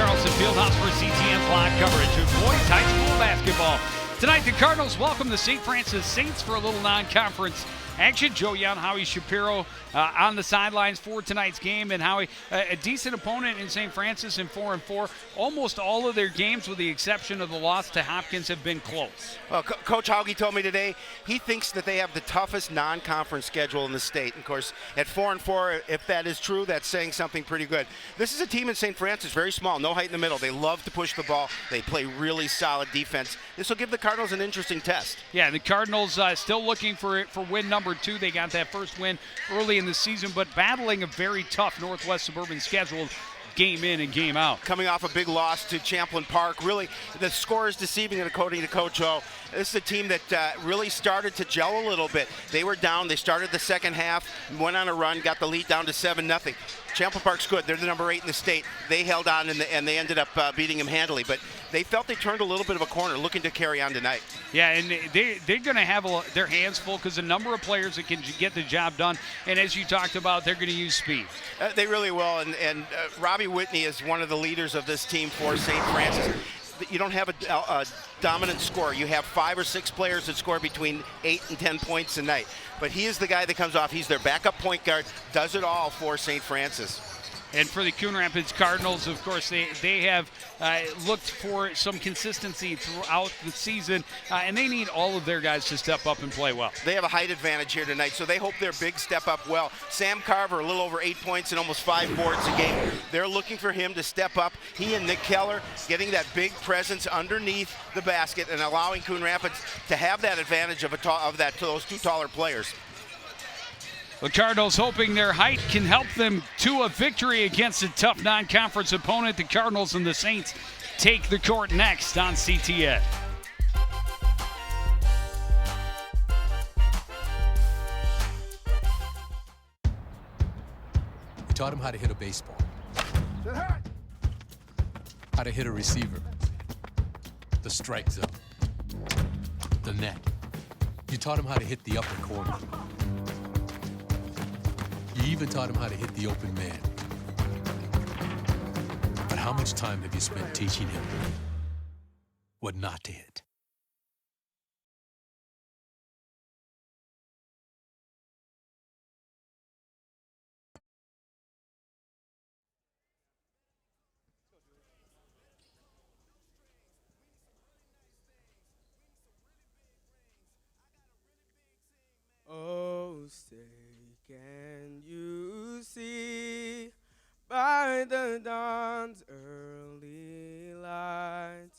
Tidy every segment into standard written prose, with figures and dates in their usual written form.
Charleston Fieldhouse for CTN's live coverage of boys high school basketball. Tonight, the Cardinals welcome the St. Francis Saints for a little non-conference action. Joe Young, Howie Shapiro on the sidelines for tonight's game. And Howie, a decent opponent in St. Francis in 4-4. Almost all of their games, with the exception of the loss to Hopkins, have been close. Well, Coach Hauge told me today he thinks that they have the toughest non-conference schedule in the state. Of course, at 4-4, if that is true, that's saying something pretty good. This is a team in St. Francis, very small, no height in the middle. They love to push the ball. They play really solid defense. This will give the Cardinals an interesting test. Yeah, the Cardinals still looking for win number 2. They got that first win early in the season, but battling a very tough Northwest Suburban schedule game in and game out. Coming off a big loss to Champlain Park. Really, the score is deceiving, according to Coach O. This is a team that really started to gel a little bit. They were down. They started the second half, went on a run, got the lead down to 7-0. Champlain Park's good. They're the number 8 in the state. They held on, and they ended up beating them handily. But they felt they turned a little bit of a corner, looking to carry on tonight. Yeah, and they're going to have their hands full because a number of players that can get the job done. And as you talked about, they're going to use speed. They really will. And Robbie Whitney is one of the leaders of this team for St. Francis. You don't have a dominant scorer. You have 5 or 6 players that score between 8 and 10 points a night. But he is the guy that comes off. He's their backup point guard, does it all for St. Francis. And for the Coon Rapids Cardinals, of course, they have looked for some consistency throughout the season, and they need all of their guys to step up and play well. They have a height advantage here tonight, so they hope their big step up well. Sam Carver, a little over 8 points and almost 5 boards a game. They're looking for him to step up. He and Nick Keller getting that big presence underneath the basket and allowing Coon Rapids to have that advantage of those 2 taller players. The Cardinals hoping their height can help them to a victory against a tough non-conference opponent. The Cardinals and the Saints take the court next on CTN. We taught him how to hit a baseball, how to hit a receiver, the strike zone, the net. You taught him how to hit the upper corner. You even taught him how to hit the open man. But how much time have you spent teaching him what not to hit? Oh, say, can you see by the dawn's early light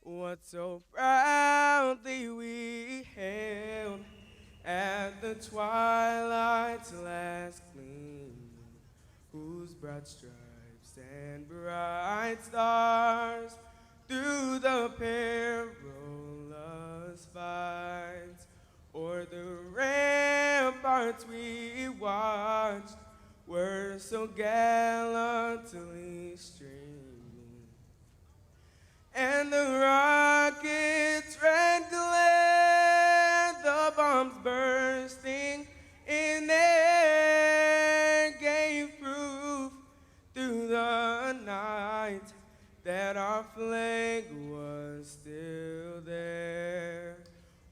what so proudly we hailed at the twilight's last gleam, whose broad stripes and bright stars through the perilous fights o'er the ramparts we watched were so gallantly streaming, and the rocket's red glare, the bombs bursting in air, gave proof through the night that our flag was still there.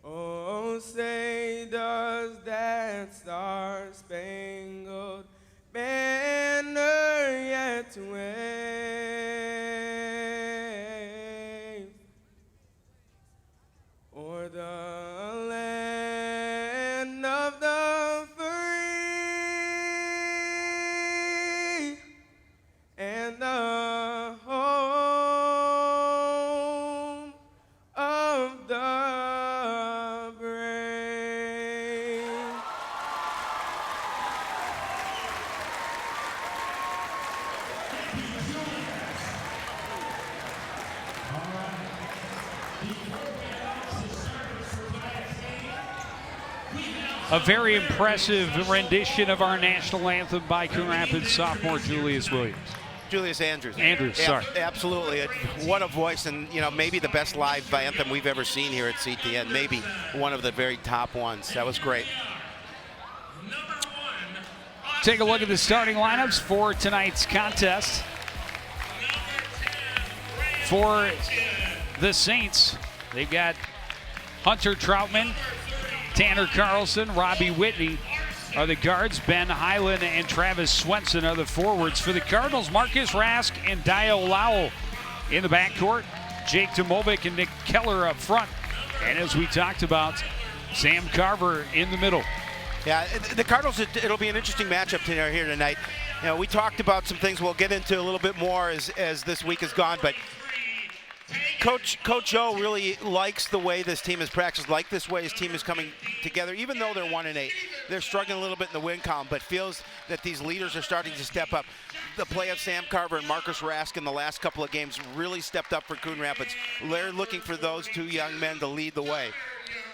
Oh, say does that star-spangled banner yet wave o'er the land of the free and the home of the brave. A very impressive rendition of our national anthem by Coon Rapids sophomore Julius Williams. Julius Andrews. Andrews, sorry. Absolutely. What a voice, and maybe the best live anthem we've ever seen here at CTN. Maybe one of the very top ones. That was great. Take a look at the starting lineups for tonight's contest. for the Saints. They've got Hunter Troutman, Tanner Carlson, Robbie Whitney are the guards. Ben Highland and Travis Swenson are the forwards. For the Cardinals, Marcus Rask and Dio Lowell in the backcourt. Jake Domovic and Nick Keller up front. And as we talked about, Sam Carver in the middle. Yeah, the Cardinals, it'll be an interesting matchup here tonight. You know, we talked about some things we'll get into a little bit more as this week has gone, but Coach O really likes the way this team is practiced, like this way his team is coming together. Even though they're 1-8, they're struggling a little bit in the win column, but feels that these leaders are starting to step up. The play of Sam Carver and Marcus Rask in the last couple of games really stepped up for Coon Rapids. They're looking for those two young men to lead the way.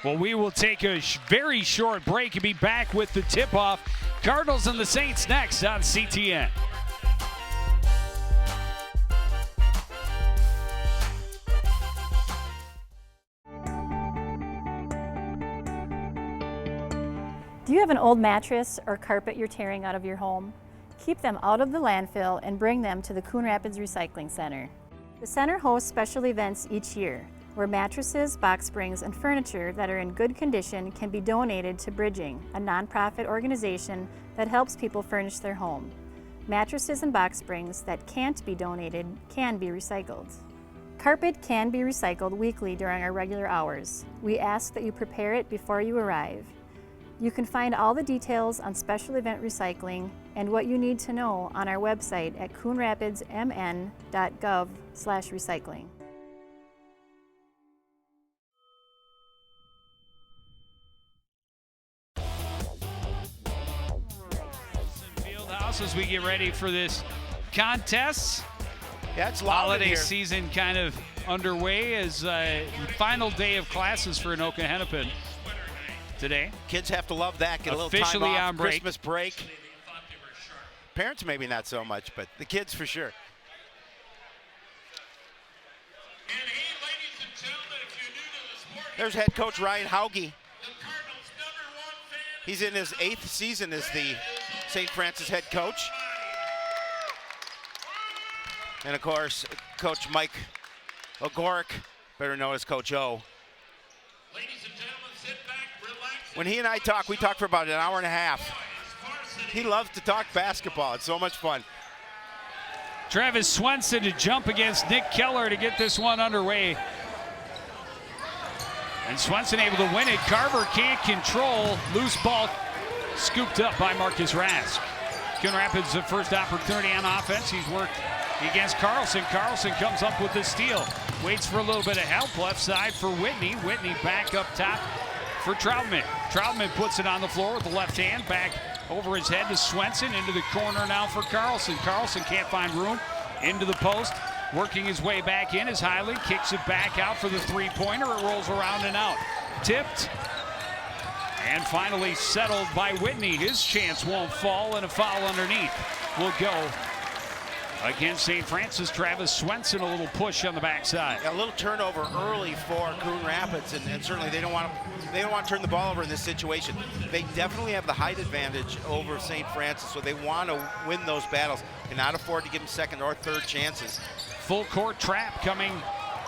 Well, we will take a very short break and be back with the tip-off. Cardinals and the Saints next on CTN. Do you have an old mattress or carpet you're tearing out of your home? Keep them out of the landfill and bring them to the Coon Rapids Recycling Center. The center hosts special events each year, where mattresses, box springs, and furniture that are in good condition can be donated to Bridging, a nonprofit organization that helps people furnish their home. Mattresses and box springs that can't be donated can be recycled. Carpet can be recycled weekly during our regular hours. We ask that you prepare it before you arrive. You can find all the details on special event recycling and what you need to know on our website at coonrapidsmn.gov/recycling. Fieldhouse as we get ready for this contest. Yeah, it's loud Holiday here. season kind of underway as final day of classes for Anoka Hennepin today. Kids have to love that. Get a little Officially time off, on break. Christmas break. Parents maybe not so much, but the kids for sure. There's head coach Ryan Hauge. He's in his 8th season as the St. Francis head coach. And of course, Coach Mike Ogorick, better known as Coach O. When he and I talk, we talk for about an hour and a half. He loves to talk basketball. It's so much fun. Travis Swenson to jump against Nick Keller to get this one underway. And Swenson able to win it. Carver can't control. Loose ball scooped up by Marcus Rask. Coon Rapids' the first opportunity on offense. He's worked against Carlson. Carlson comes up with the steal. Waits for a little bit of help. Left side for Whitney. Whitney back up top for Troutman. Troutman puts it on the floor with the left hand. Back over his head to Swenson. Into the corner now for Carlson. Carlson can't find room. Into the post. Working his way back in as Highland kicks it back out for the three-pointer. It rolls around and out. Tipped. And finally settled by Whitney. His chance won't fall, and a foul underneath will go against St. Francis. Travis Swenson, a little push on the backside. A little turnover early for Coon Rapids, and certainly they don't want to turn the ball over in this situation. They definitely have the height advantage over St. Francis, so they want to win those battles. Cannot afford to give them second or third chances. Full court trap coming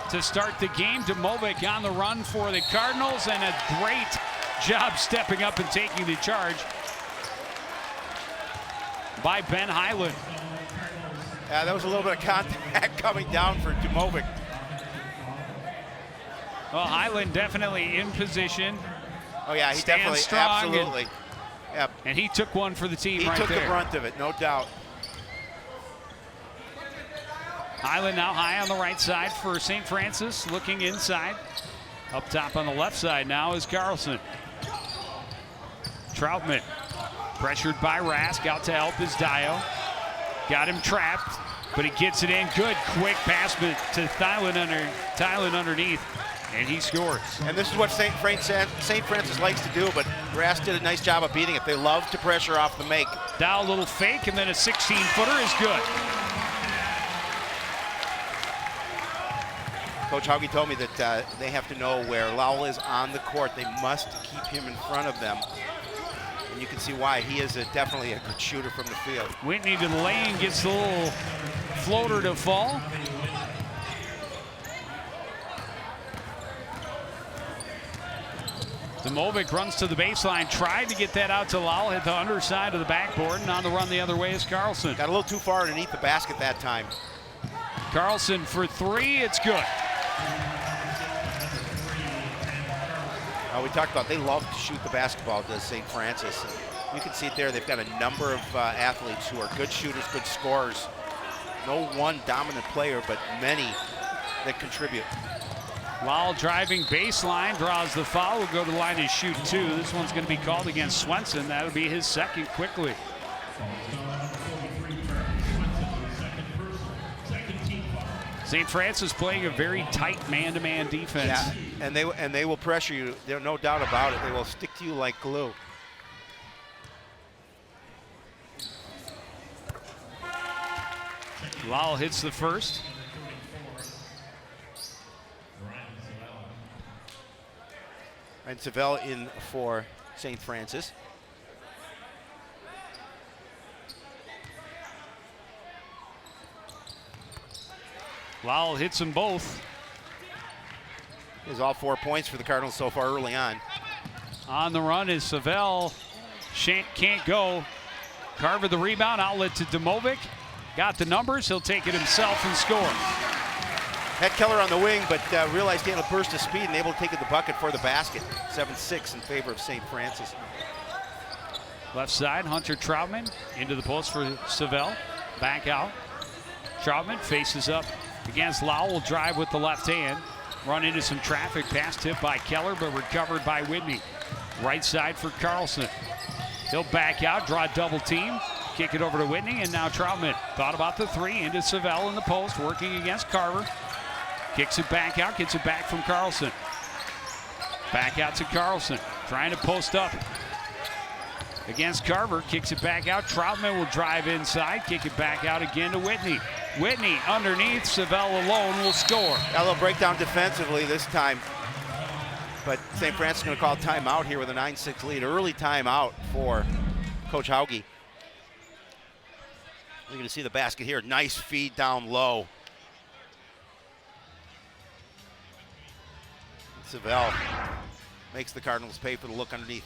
to start the game. Domovic on the run for the Cardinals, and a great job stepping up and taking the charge by Ben Highland. That was a little bit of contact coming down for Domovic. Well, Highland definitely in position. Oh yeah, he Stands definitely, strong, absolutely. Yep. And he took one for the team He right took there. the brunt of it, no doubt. Highland now high on the right side for St. Francis, looking inside. Up top on the left side now is Carlson. Troutman, pressured by Rask, out to help is Dio. Got him trapped, but he gets it in good. Quick pass to Thailand underneath, and he scores. And this is what St. Francis likes to do, but Rask did a nice job of beating it. They love to pressure off the make. Dow, a little fake, and then a 16-footer is good. Coach Hauge told me that they have to know where Lowell is on the court. They must keep him in front of them. And you can see why. He is definitely a good shooter from the field. Whitney to the lane, gets the little floater to fall. Domovic runs to the baseline, tried to get that out to Lowell, hit the underside of the backboard, and on the run the other way is Carlson. Got a little too far underneath the basket that time. Carlson for three, it's good. We talked about they love to shoot the basketball, does St. Francis. And you can see it there. They've got a number of athletes who are good shooters, good scorers. No one dominant player, but many that contribute. Lowell driving baseline, draws the foul, will go to the line and shoot two. This one's going to be called against Swenson. That'll be his second quickly. St. Francis playing a very tight man-to-man defense. Yeah, and they will pressure you. There's no doubt about it. They will stick to you like glue. Lowell hits the first. And Savell in for St. Francis. Lowell hits them both. Is all 4 points for the Cardinals so far early on. On the run is Savell. Can't go. Carver the rebound, outlet to Domovic. Got the numbers, he'll take it himself and score. Had Keller on the wing, but realized he had a burst of speed and able to take it the bucket for the basket. 7-6 in favor of St. Francis. Left side, Hunter Troutman into the post for Savell. Back out. Troutman faces up against Lowell, will drive with the left hand. Run into some traffic, pass tip by Keller, but recovered by Whitney. Right side for Carlson. He'll back out, draw double team, kick it over to Whitney, and now Troutman thought about the three, into Savell in the post, working against Carver. Kicks it back out, gets it back from Carlson. Back out to Carlson, trying to post up against Carver, kicks it back out. Troutman will drive inside, kick it back out again to Whitney. Whitney underneath, Savell alone will score. Got a little breakdown defensively this time. But St. Francis is going to call timeout here with a 9-6 lead. Early timeout for Coach Hauge. You're going to see the basket here. Nice feed down low. Savell makes the Cardinals pay for the look underneath.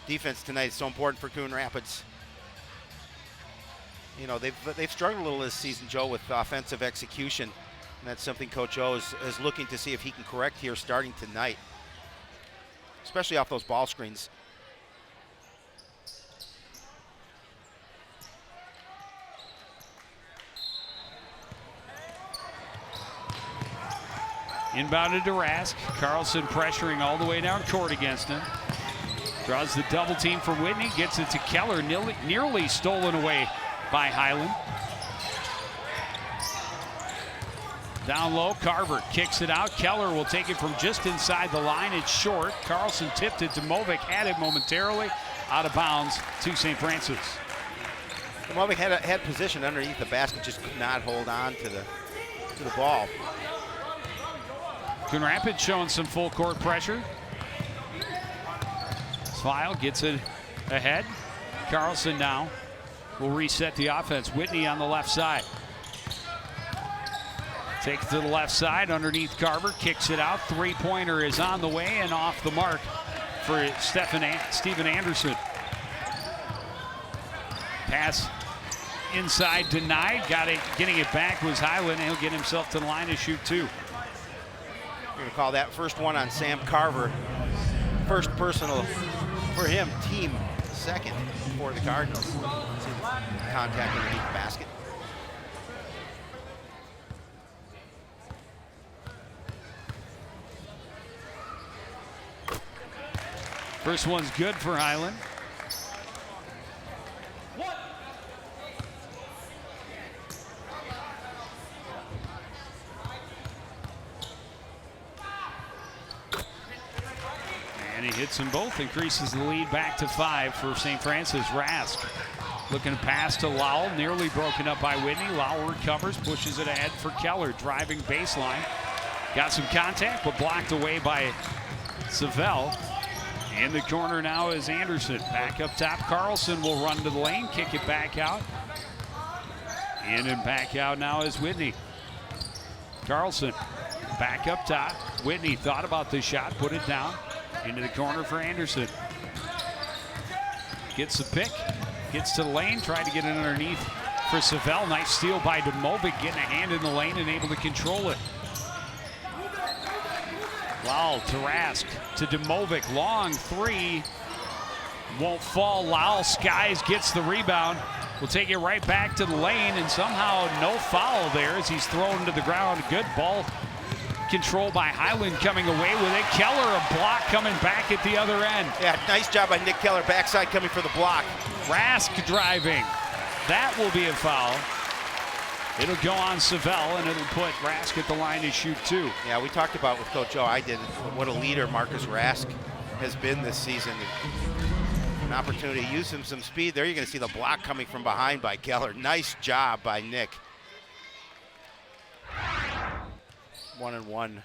Defense tonight is so important for Coon Rapids. You know, they've struggled a little this season, Joe, with offensive execution. And that's something Coach O is looking to see if he can correct here starting tonight, especially off those ball screens. Inbounded to Rask. Carlson pressuring all the way down court against him. Draws the double team from Whitney, gets it to Keller, nearly stolen away by Highland. Down low, Carver kicks it out. Keller will take it from just inside the line. It's short. Carlson tipped it. Domovic had it momentarily. Out of bounds to St. Francis. Domovic had position underneath the basket, just could not hold on to the ball. Coon Rapids showing some full court pressure. File gets it ahead. Carlson now will reset the offense. Whitney on the left side. Takes it to the left side underneath Carver, kicks it out. Three-pointer is on the way and off the mark for Steven Anderson. Pass inside denied. Getting it back was Highland. He'll get himself to the line to shoot two. We're going to call that first one on Sam Carver. First personal for him, team second for the Cardinals. Contact underneath the basket. First one's good for Highland. And he hits them both, increases the lead back to 5 for St. Francis. Rask looking to pass to Lowell, nearly broken up by Whitney. Lowell recovers, pushes it ahead for Keller, driving baseline. Got some contact, but blocked away by Savell. In the corner now is Anderson. Back up top, Carlson will run to the lane, kick it back out. In and back out now is Whitney. Carlson back up top. Whitney thought about the shot, put it down. Into the corner for Anderson. Gets the pick, gets to the lane, tried to get it underneath for Savell. Nice steal by Demovic, getting a hand in the lane and able to control it. Lowell to Rask to Demovic, long three. Won't fall. Lowell skies, gets the rebound. Will take it right back to the lane, and somehow no foul there as he's thrown to the ground. Good ball control by Highland coming away with it. Keller, a block coming back at the other end. Yeah, nice job by Nick Keller, backside coming for the block. Rask driving. That will be a foul. It'll go on Savell, and it'll put Rask at the line to shoot two. Yeah, we talked about with Coach O, I did, what a leader Marcus Rask has been this season. An opportunity to use him some speed. There you're going to see the block coming from behind by Keller. Nice job by Nick. 1-1.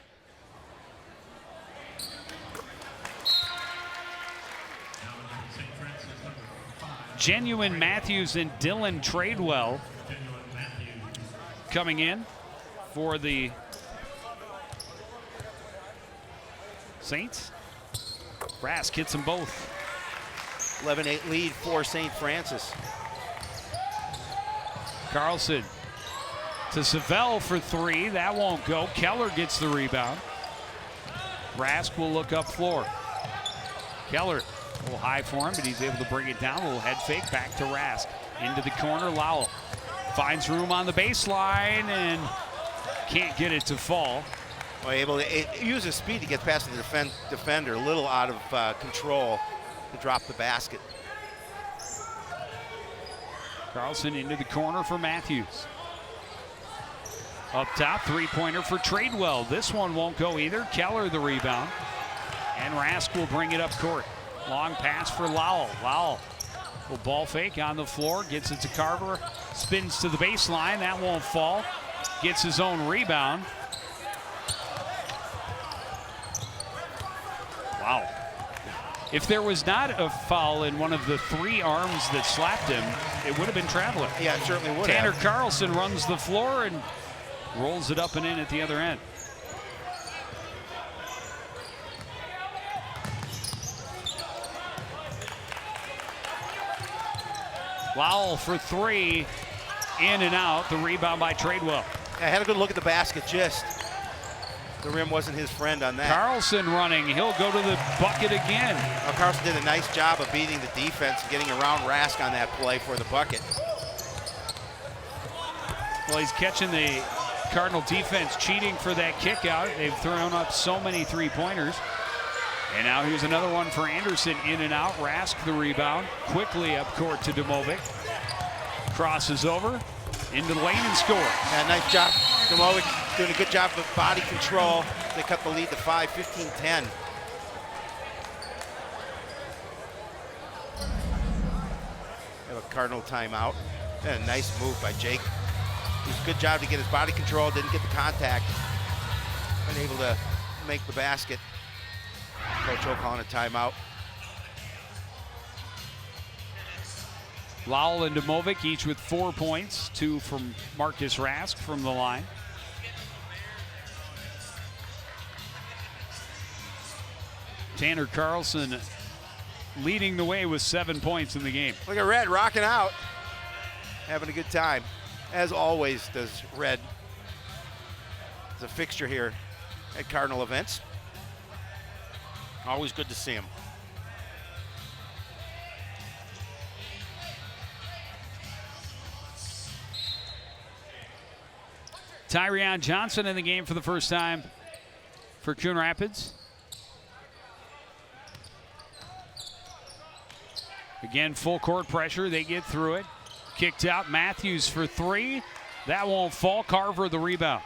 Genuine Matthews and Dylan Tradewell coming in for the Saints. Rask hits them both. 11-8 lead for St. Francis. Carlson to Savell for three. That won't go. Keller gets the rebound. Rask will look up floor. Keller, a little high for him, but he's able to bring it down. A little head fake back to Rask. Into the corner, Lowell finds room on the baseline and can't get it to fall. Well, able to use his speed to get past the defender. A little out of control to drop the basket. Carlson into the corner for Matthews. Up top, three-pointer for Tradewell. This one won't go either. Keller the rebound. And Rask will bring it up court. Long pass for Lowell. Lowell will ball fake on the floor. Gets it to Carver. Spins to the baseline. That won't fall. Gets his own rebound. Wow. If there was not a foul in one of the three arms that slapped him, it would have been traveling. Yeah, it certainly would Tanner have. Carlson runs the floor and rolls it up and in at the other end. Lowell for three, in and out. The rebound by Tradewell. I had a good look at the basket, just the rim wasn't his friend on that. Carlson running, he'll go to the bucket again. Well, Carlson did a nice job of beating the defense and getting around Rask on that play for the bucket. Well, he's catching the Cardinal defense cheating for that kick out. They've thrown up so many three-pointers. And now here's another one for Anderson, in and out. Rask the rebound, quickly up court to Demovic. Crosses over, into the lane and score. Yeah, nice job. Demovic doing a good job of body control. They cut the lead to 5, 15-10. Have a Cardinal timeout. And a nice move by Jake. It was a good job to get his body control, didn't get the contact. Unable to make the basket. Coach O calling a timeout. Lowell and Demovic each with 4 points, 2 from Marcus Rask from the line. Tanner Carlson leading the way with 7 points in the game. Look at Red rocking out. Having a good time. As always does Red. He's a fixture here at Cardinal events. Always good to see him. Tyrion Johnson in the game for the first time for Coon Rapids. Again, full court pressure. They get through it. Kicked out. Matthews for three. That won't fall. Carver the rebound.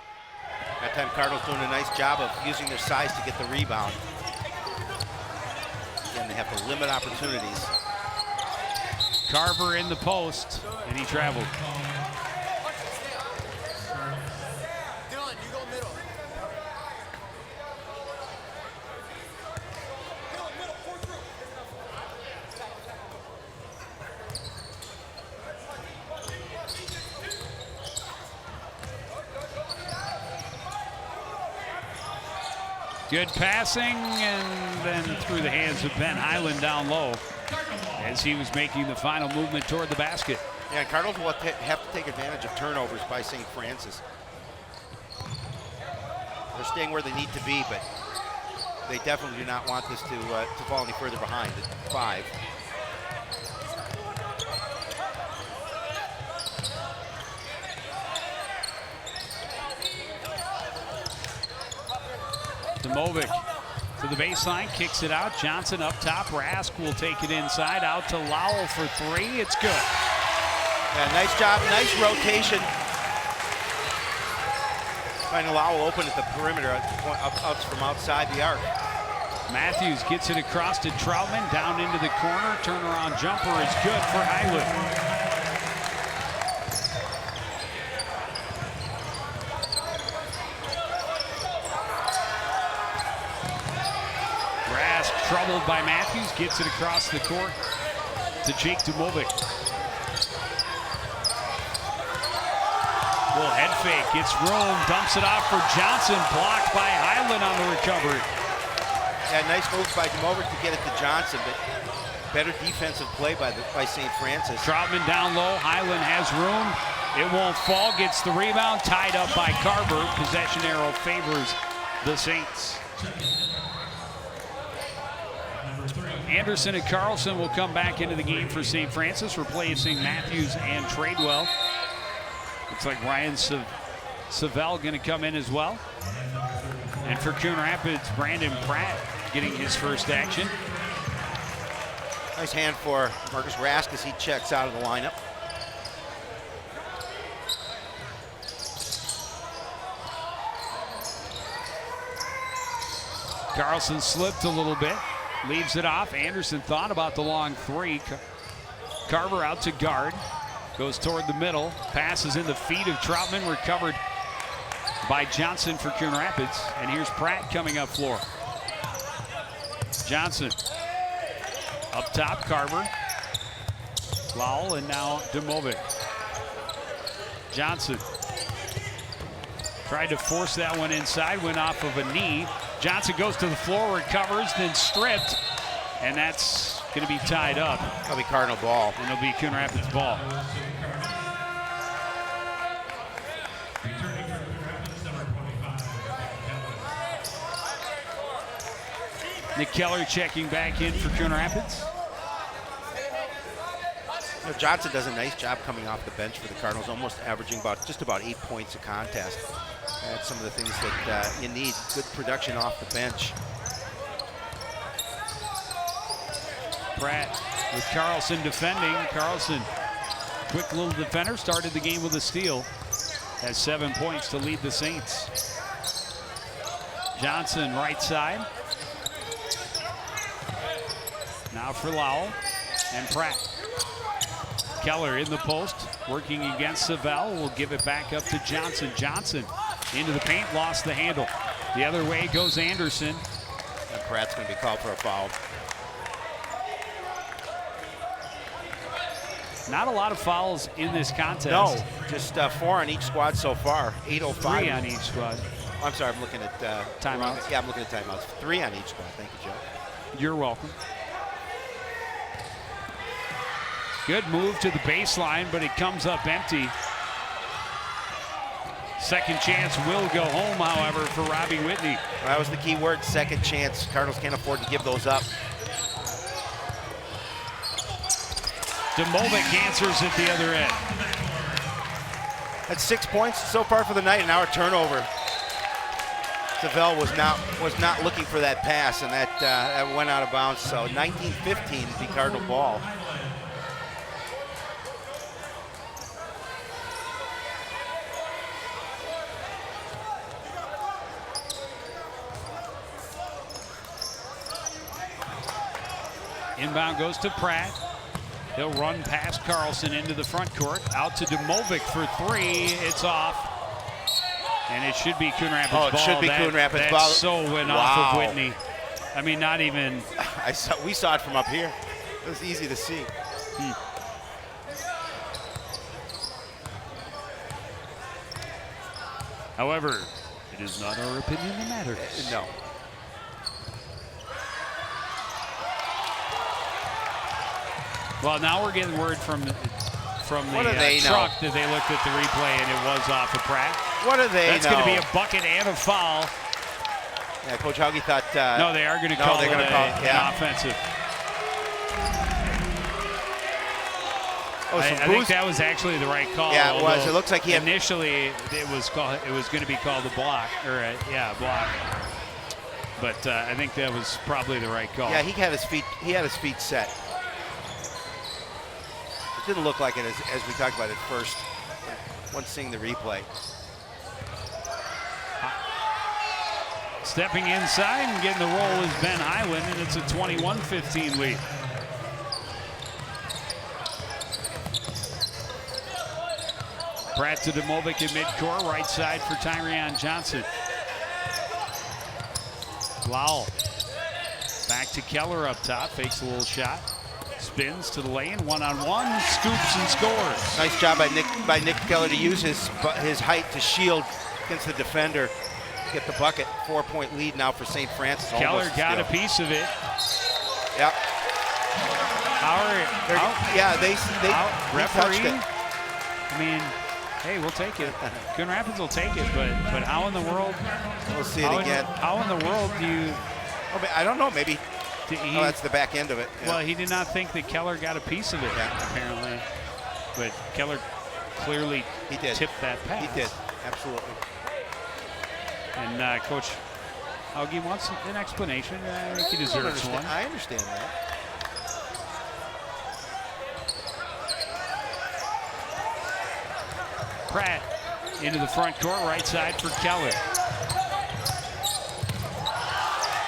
That time Cardinals doing a nice job of using their size to get the rebound. Again, they have to limit opportunities. Carver in the post, and he traveled. Good passing, and then through the hands of Ben Highland down low as he was making the final movement toward the basket. Yeah, Cardinals will have to take advantage of turnovers by St. Francis. They're staying where they need to be, but they definitely do not want this to fall any further behind at 5. Demovic to the baseline, kicks it out. Johnson up top. Rask will take it inside, out to Lowell for 3. It's good. Yeah, nice job, nice rotation. Finding Lowell open at the perimeter, up from outside the arc. Matthews gets it across to Troutman, down into the corner. Turnaround jumper is good for Highland. Troubled by Matthews, gets it across the court to Jake Demovic. Little head fake, gets room, dumps it off for Johnson, blocked by Highland on the recovery. Yeah, nice move by Demovic to get it to Johnson, but better defensive play by St. Francis. Troutman down low, Highland has room. It won't fall, gets the rebound, tied up by Carver. Possession arrow favors the Saints. Anderson and Carlson will come back into the game for St. Francis, replacing Matthews and Tradewell. Looks like Ryan Savell going to come in as well. And for Coon Rapids, Brandon Pratt getting his first action. Nice hand for Marcus Rask as he checks out of the lineup. Carlson slipped a little bit. Leaves it off. Anderson thought about the long 3. Carver out to guard. Goes toward the middle. Passes in the feet of Troutman. Recovered by Johnson for Coon Rapids. And here's Pratt coming up floor. Johnson. Up top, Carver. Lowell, and now Demovic. Johnson. Tried to force that one inside. Went off of a knee. Johnson goes to the floor, recovers, then stripped, and that's going to be tied up. That'll be Cardinal ball. And it'll be Coon Rapids ball. Nick Keller checking back in for Coon Rapids. You know, Johnson does a nice job coming off the bench for the Cardinals, almost averaging just about 8 points a contest. That's some of the things that you need, good production off the bench. Pratt with Carlson defending. Carlson, quick little defender, started the game with a steal. Has 7 points to lead the Saints. Johnson right side. Now for Lowell and Pratt. Keller in the post, working against Savell. Will give it back up to Johnson. Johnson into the paint, lost the handle. The other way goes Anderson. And Pratt's going to be called for a foul. Not a lot of fouls in this contest. No, just 4 on each squad so far. 8:05. 3 on each squad. I'm sorry, I'm looking at timeouts. Yeah, I'm looking at timeouts. 3 on each squad. Thank you, Joe. You're welcome. Good move to the baseline, but it comes up empty. Second chance will go home, however, for Robbie Whitney. That was the key word, second chance. Cardinals can't afford to give those up. Demovic answers at the other end. That's 6 points so far for the night, and now a turnover. Savell was not looking for that pass, and that went out of bounds. So 19-15, the Cardinal ball. Inbound goes to Pratt. He'll run past Carlson into the front court. Out to Demovic for 3. It's off. And it should be Coon Rapids ball. Oh, it should be Coon Rapids ball. That so went off of Whitney. I mean, not even. We saw it from up here. It was easy to see. However, it is not our opinion that matters. No. Well, now we're getting word from the truck that they looked at the replay and it was off of Pratt. What do they That's know? going to be a bucket and a foul. Yeah, Coach Hauge thought. No, they are going to call it an offensive. Oh, I think that was actually the right call. Yeah, it was. It looks like he had, initially it was going to be called a block, or a block. But I think that was probably the right call. Yeah, he had his feet. He had his feet set. It didn't look like it as we talked about at first. Once seeing the replay. Stepping inside and getting the roll is Ben Highland, and it's a 21-15 lead. Pratt to Demovic in midcourt, right side for Tyrion Johnson. Lowell back to Keller up top, fakes a little shot, spins to the lane, one-on-one, scoops and scores. Nice job by Nick Keller to use his height to shield against the defender, get the bucket. 4-point lead now for St. Francis. Keller got a piece of it. Yep. They touched it. I mean, hey, we'll take it. Coon Rapids will take it, but how in the world? We'll see it again. How in the world do you? I don't know. Maybe. That's the back end of it. Yeah. Well, he did not think that Keller got a piece of it, apparently. But Keller clearly tipped that pass. He did, absolutely. And Coach Hauge wants an explanation. I think he deserves one. I understand that. Pratt into the front court, right side for Keller.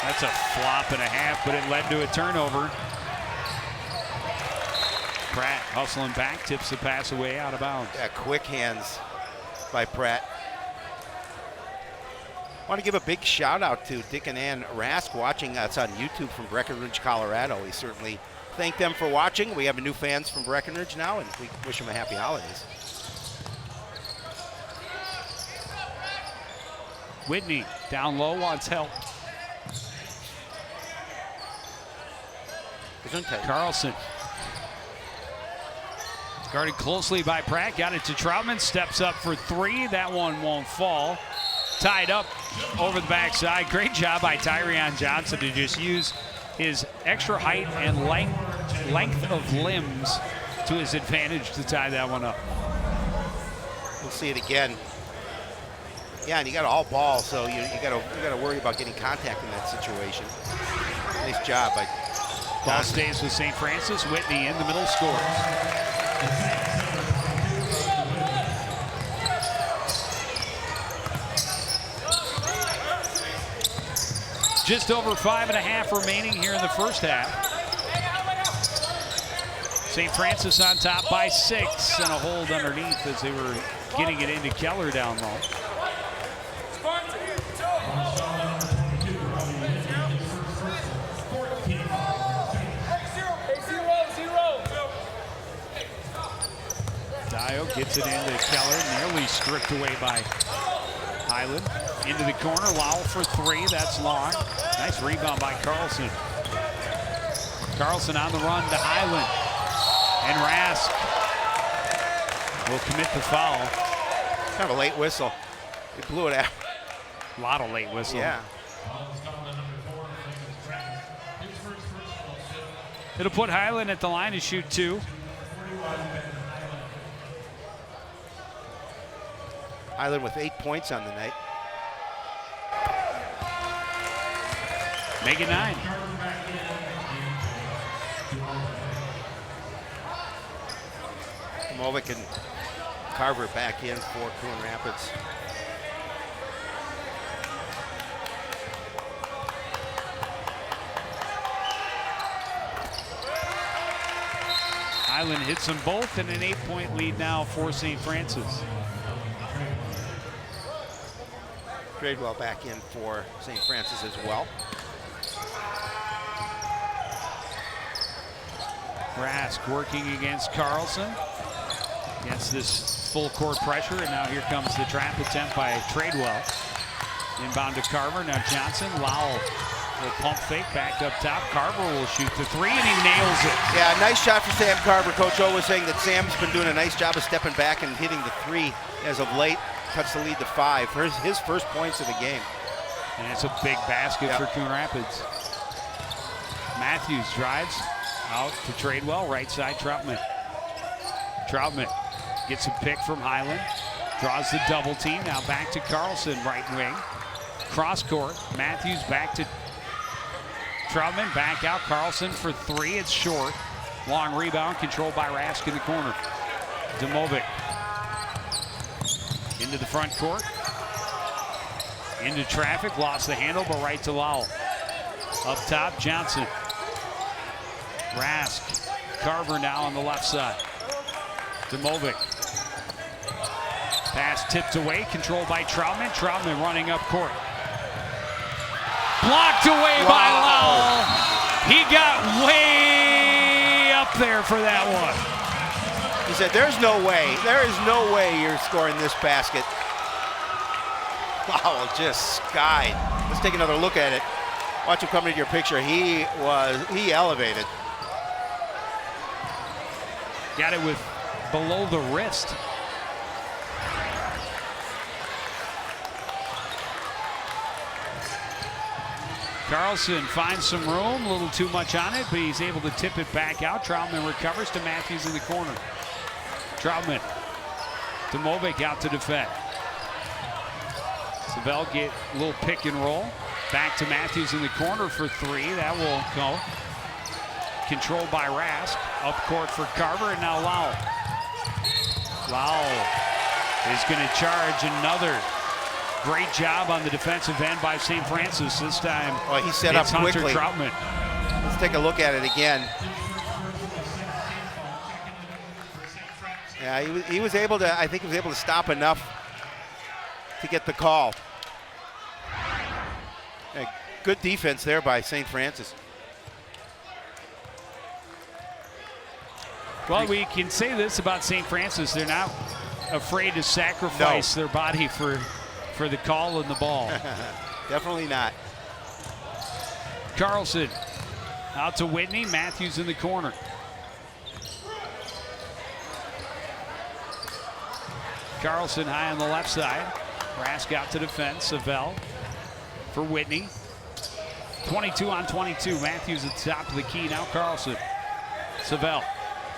That's a flop and a half, but it led to a turnover. Pratt hustling back, tips the pass away out of bounds. Yeah, quick hands by Pratt. I want to give a big shout out to Dick and Ann Rask watching us on YouTube from Breckenridge, Colorado. We certainly thank them for watching. We have new fans from Breckenridge now, and we wish them a happy holidays. Whitney down low, wants help. Carlson. Guarded closely by Pratt, got it to Troutman, steps up for three. That one won't fall. Tied up over the backside. Great job by Tyrion Johnson to just use his extra height and length of limbs to his advantage to tie that one up. We'll see it again. Yeah, and you got all ball, so you got to worry about getting contact in that situation. Nice job by Ball stays with St. Francis. Whitney in the middle scores. Just over 5.5 remaining here in the first half. St. Francis on top by 6 and a hold underneath as they were getting it into Keller down low. Dio gets it into Keller, nearly stripped away by Highland. Into the corner, Lowell for three, that's long. Nice rebound by Carlson. Carlson on the run to Highland. And Rask will commit the foul. Kind of a late whistle. He blew it out. A lot of late whistle. Yeah. It'll put Highland at the line to shoot 2. Highland with 8 points on the night. Make it 9. Movic and Carver back in for Coon Rapids. Highland hits them both, and an 8-point lead now for St. Francis. Gradewell back in for St. Francis as well. Rask working against Carlson. Against this full court pressure, and now here comes the trap attempt by Tradewell. Inbound to Carver, now Johnson. Lowell Little pump fake back up top. Carver will shoot the three, and he nails it. Yeah, nice shot for Sam Carver. Coach O was saying that Sam's been doing a nice job of stepping back and hitting the three as of late. Cuts the lead to 5 for his first points of the game. And it's a big basket for Coon Rapids. Matthews drives out to Tradewell, right side, Troutman. Troutman gets a pick from Highland, draws the double team, now back to Carlson, right wing. Cross court, Matthews back to Troutman, back out, Carlson for 3, it's short. Long rebound, controlled by Rask in the corner. Demovic into the front court. Into traffic, lost the handle, but right to Lowell. Up top, Johnson. Rask, Carver now on the left side. Demovic. Pass tipped away, controlled by Troutman. Troutman running up court. Blocked away by Lowell. He got way up there for that one. He said, there is no way you're scoring this basket. Lowell just skied. Let's take another look at it. Watch him come into your picture. He elevated. Got it with below the wrist. Carlson finds some room, a little too much on it, but he's able to tip it back out. Troutman recovers to Matthews in the corner. Troutman, Demovic out to defend. Savell get a little pick and roll. Back to Matthews in the corner for 3. That will go. Controlled by Rask. Up court for Carver, and now Lowell. Lowell is going to charge another. Great job on the defensive end by St. Francis this time. Oh, he set up quickly. Troutman. Let's take a look at it again. Yeah, he was able to, I think he was able to stop enough to get the call. Yeah, good defense there by St. Francis. Well, we can say this about St. Francis. They're not afraid to sacrifice their body for the call and the ball. Definitely not. Carlson out to Whitney. Matthews in the corner. Carlson high on the left side. Rask out to defend. Savell for Whitney. 22 on 22. Matthews at the top of the key. Now Carlson. Savell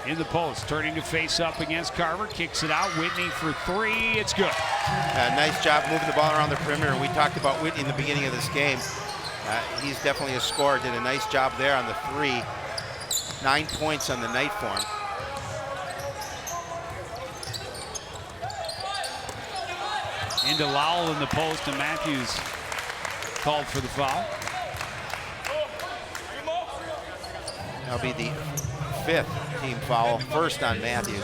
in the post, turning to face up against Carver. Kicks it out. Whitney for 3. It's good. Nice job moving the ball around the perimeter. We talked about Whitney in the beginning of this game. He's definitely a scorer. Did a nice job there on the 3. 9 points on the night for him. Into Lowell in the post, and Matthews called for the foul. That'll be the 5th team foul, first on Matthews.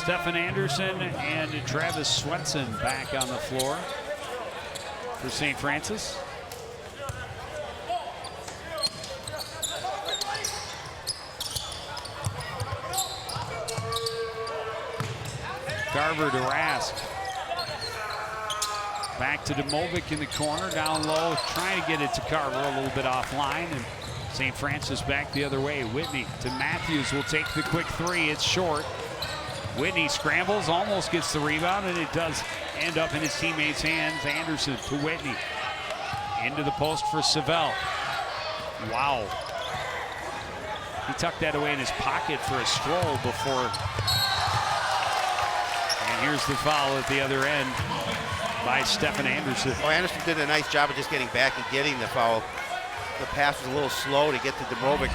Stephen Anderson and Travis Swenson back on the floor for St. Francis. Carver to Rask. Back to Demovic in the corner, down low, trying to get it to Carver, a little bit offline, and St. Francis back the other way. Whitney to Matthews will take the quick 3. It's short. Whitney scrambles, almost gets the rebound, and it does end up in his teammate's hands. Anderson to Whitney. Into the post for Savell. Wow. He tucked that away in his pocket for a stroll before. And here's the foul at the other end by Stephen Anderson. Oh, Anderson did a nice job of just getting back and getting the foul. The pass was a little slow to get to Demovic.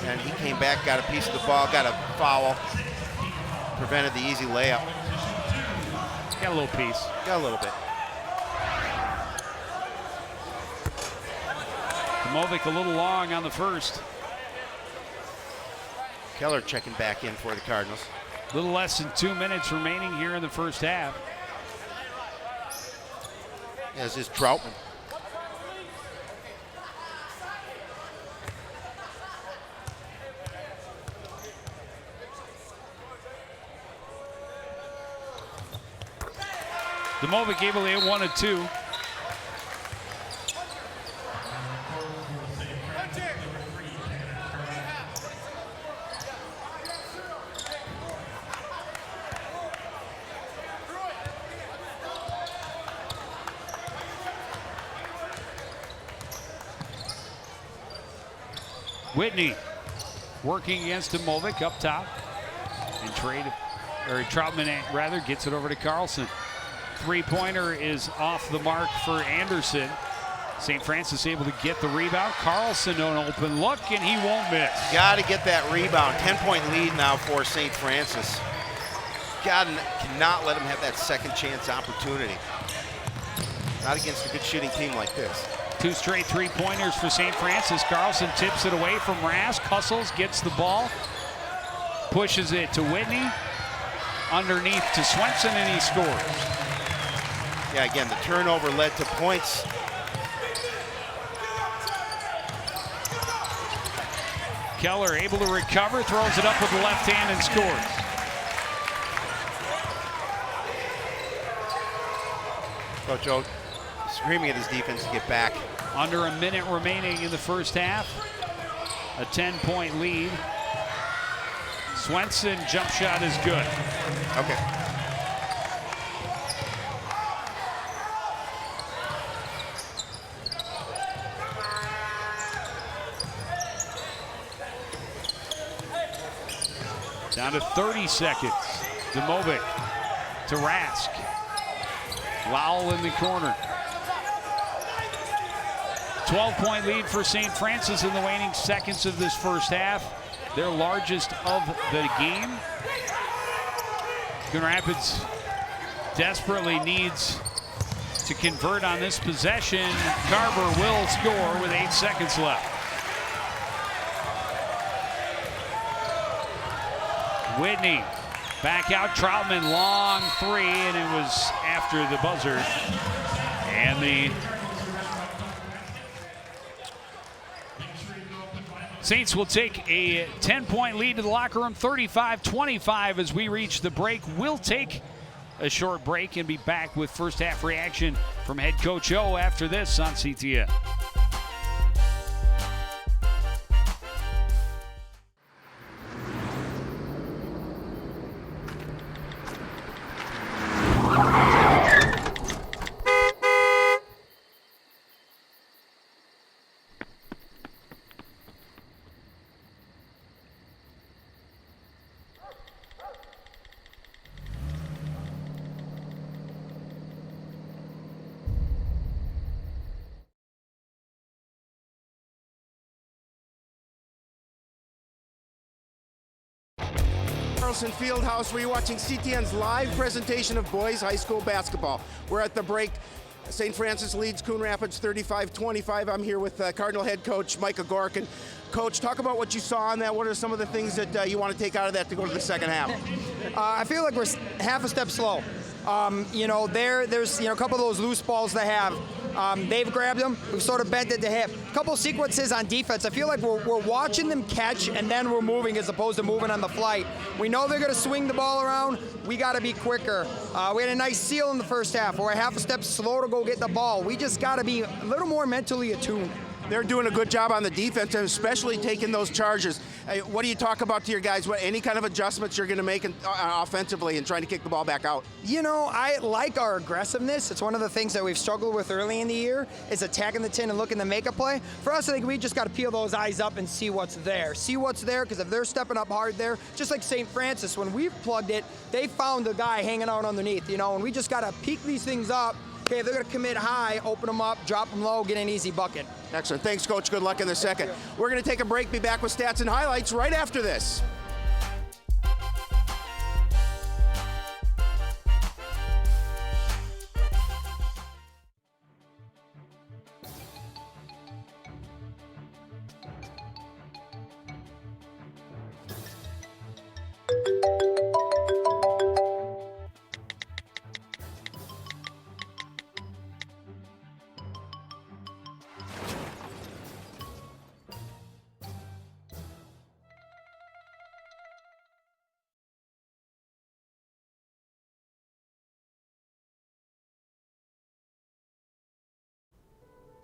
And he came back, got a piece of the ball, got a foul. Prevented the easy layup. Got a little piece. Got a little bit. Demovic a little long on the first. Keller checking back in for the Cardinals. A little less than 2 minutes remaining here in the first half. As is Troutman. Demovic able to hit 1 of 2. Whitney working against Demovic up top. And Troutman rather gets it over to Carlson. Three-pointer is off the mark for Anderson. St. Francis able to get the rebound. Carlson on an open look, and he won't miss. Got to get that rebound. 10-point lead now for St. Francis. Cannot let him have that second chance opportunity. Not against a good shooting team like this. 2 straight three-pointers for St. Francis. Carlson tips it away from Rask. Hustles, gets the ball, pushes it to Whitney. Underneath to Swenson, and he scores. Yeah, again, the turnover led to points. Keller able to recover, throws it up with the left hand and scores. Coach O screaming at his defense to get back. Under a minute remaining in the first half. A 10-point lead. Swenson jump shot is good. Okay. Down to 30 seconds. Demovic to Rask. Lowell in the corner. 12-point lead for St. Francis in the waning seconds of this first half. Their largest of the game. Coon Rapids desperately needs to convert on this possession. Carver will score with 8 seconds left. Whitney back out. Troutman, long three, and it was after the buzzer. And the Saints will take a 10-point lead to the locker room, 35-25 as we reach the break. We'll take a short break and be back with first half reaction from head coach O after this on CTN. Carlson Fieldhouse, where you're watching CTN's live presentation of boys high school basketball. We're at the break. St. Francis leads Coon Rapids 35-25. I'm here with Cardinal head coach Mike Agorkin. Coach, talk about what you saw in that. What are some of the things that you want to take out of that to go to the second half? I feel like we're half a step slow. There's a couple of those loose balls they have. They've grabbed them. We've sort of bent it to hip. A couple sequences on defense. I feel like we're watching them catch and then we're moving as opposed to moving on the flight. We know they're going to swing the ball around. We got to be quicker. We had a nice seal in the first half. We're a half a step slow to go get the ball. We just got to be a little more mentally attuned. They're doing a good job on the defense, and especially taking those charges. What do you talk about to your guys? Any kind of adjustments you're going to make offensively and trying to kick the ball back out? I like our aggressiveness. It's one of the things that we've struggled with early in the year is attacking the tin and looking to make a play. For us, I think we just got to peel those eyes up and see what's there. See what's there, because if they're stepping up hard there, just like St. Francis, when we've plugged it, they found the guy hanging out underneath, and we just got to peek these things up. Okay, if they're going to commit high, open them up, drop them low, get an easy bucket. Excellent. Thanks, Coach. Good luck in the second. We're going to take a break, be back with stats and highlights right after this.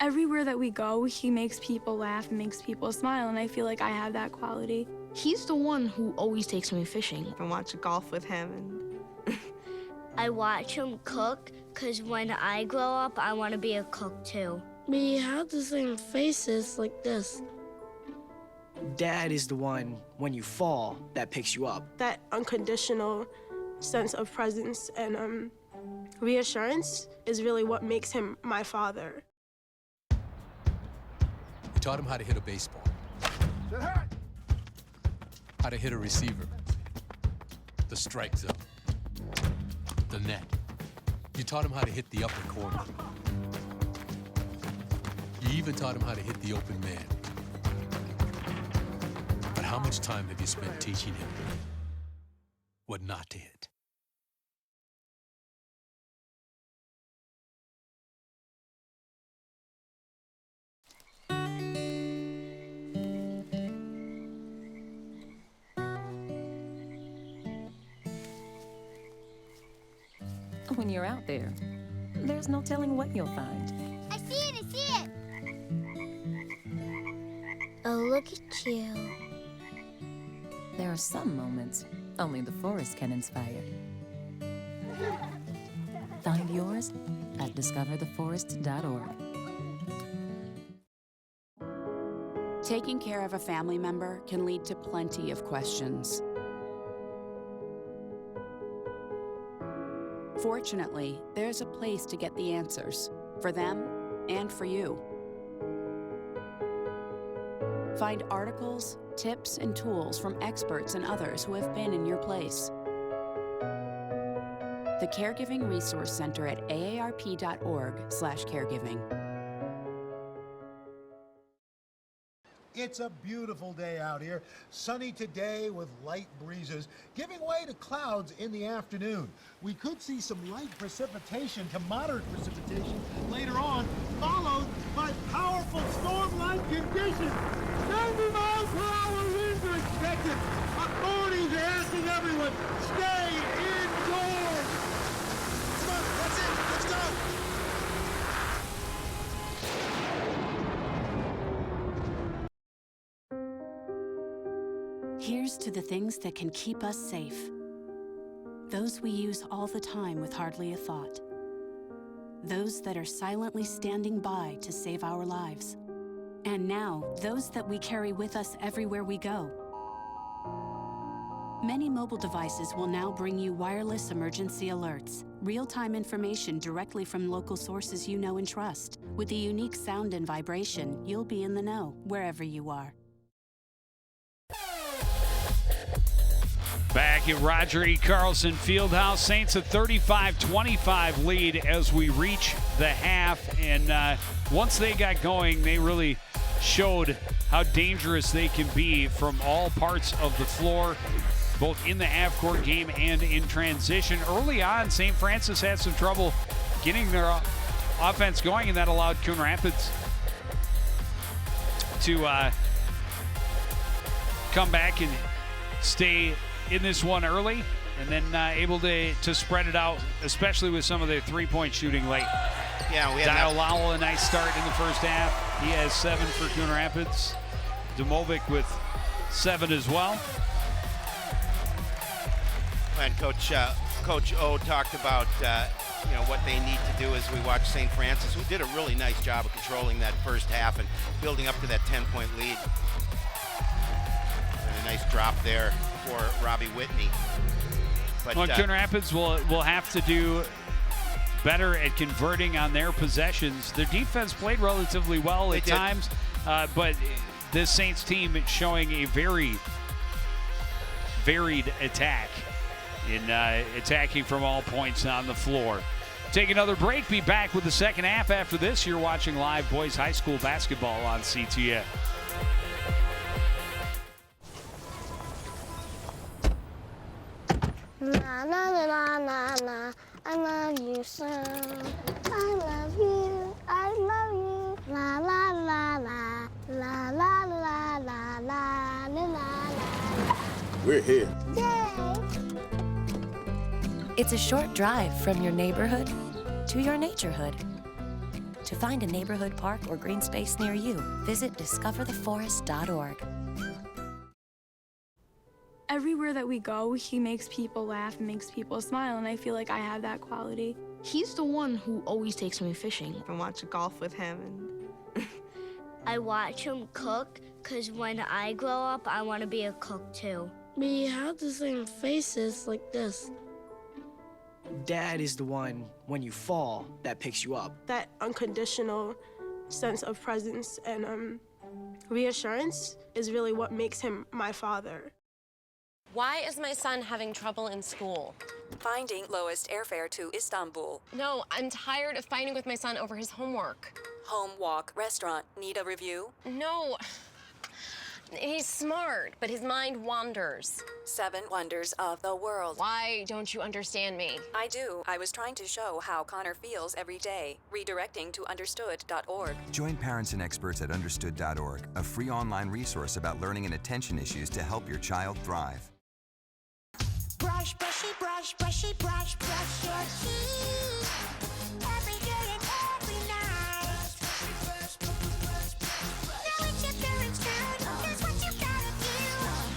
Everywhere that we go, he makes people laugh and makes people smile, and I feel like I have that quality. He's the one who always takes me fishing. I watch golf with him. And I watch him cook, because when I grow up, I want to be a cook too. We have the same faces like this. Dad is the one, when you fall, that picks you up. That unconditional sense of presence and reassurance is really what makes him my father. You taught him how to hit a baseball, how to hit a receiver, the strike zone, the net. You taught him how to hit the upper corner. You even taught him how to hit the open man. But how much time have you spent teaching him what not to hit? When you're out there, there's no telling what you'll find. I see it, I see it! Oh, look at you. There are some moments only the forest can inspire. Find yours at discovertheforest.org. Taking care of a family member can lead to plenty of questions. Fortunately, there's a place to get the answers, for them and for you. Find articles, tips, and tools from experts and others who have been in your place. The Caregiving Resource Center at aarp.org/caregiving. It's a beautiful day out here. Sunny today with light breezes, giving way to clouds in the afternoon. We could see some light precipitation to moderate precipitation later on, followed by powerful storm-like conditions. 90 miles per hour winds are expected. Authorities are asking everyone, stay indoors. Come on, that's it. Let's go. Here's to the things that can keep us safe. Those we use all the time with hardly a thought. Those that are silently standing by to save our lives. And now, those that we carry with us everywhere we go. Many mobile devices will now bring you wireless emergency alerts, real-time information directly from local sources you know and trust. With the unique sound and vibration, you'll be in the know, wherever you are. Back at Roger E. Carlson Fieldhouse, Saints a 35-25 lead as we reach the half. And once they got going, they really showed how dangerous they can be from all parts of the floor, both in the half-court game and in transition. Early on, St. Francis had some trouble getting their offense going, and that allowed Coon Rapids to come back and stay in this one early, and then able to spread it out, especially with some of their three-point shooting late. Yeah, we had Dial Lowell, a nice start in the first half. He has 7 for Coon Rapids. Domovic with 7 as well. And Coach O talked about what they need to do as we watch St. Francis, who did a really nice job of controlling that first half and building up to that 10-point lead. And a nice drop there for Robbie Whitney. But Coon Rapids will have to do better at converting on their possessions. Their defense played relatively well at times, but this Saints team is showing a very varied attack in attacking from all points on the floor. Take another break. Be back with the second half after this. You're watching live boys high school basketball on CTN. Na na na na na na, I love you so. I love you, I love you. La la la la, la la la la la la la. We're here. Yay! It's a short drive from your neighborhood to your naturehood. To find a neighborhood park or green space near you, visit discovertheforest.org. Everywhere that we go, he makes people laugh and makes people smile, and I feel like I have that quality. He's the one who always takes me fishing. I watch golf with him. And I watch him cook, because when I grow up, I want to be a cook too. We have the same faces like this. Dad is the one, when you fall, that picks you up. That unconditional sense of presence and reassurance is really what makes him my father. Why is my son having trouble in school? Finding lowest airfare to Istanbul. No, I'm tired of fighting with my son over his homework. Home, walk, restaurant. Need a review? No. He's smart, but his mind wanders. 7 wonders of the world. Why don't you understand me? I do. I was trying to show how Connor feels every day. Redirecting to understood.org. Join parents and experts at understood.org, a free online resource about learning and attention issues to help your child thrive. Brush, brushy, brush, brushy, brush, brush your teeth. Every day and every night. Now it's your parents' turn. Here's what you gotta do.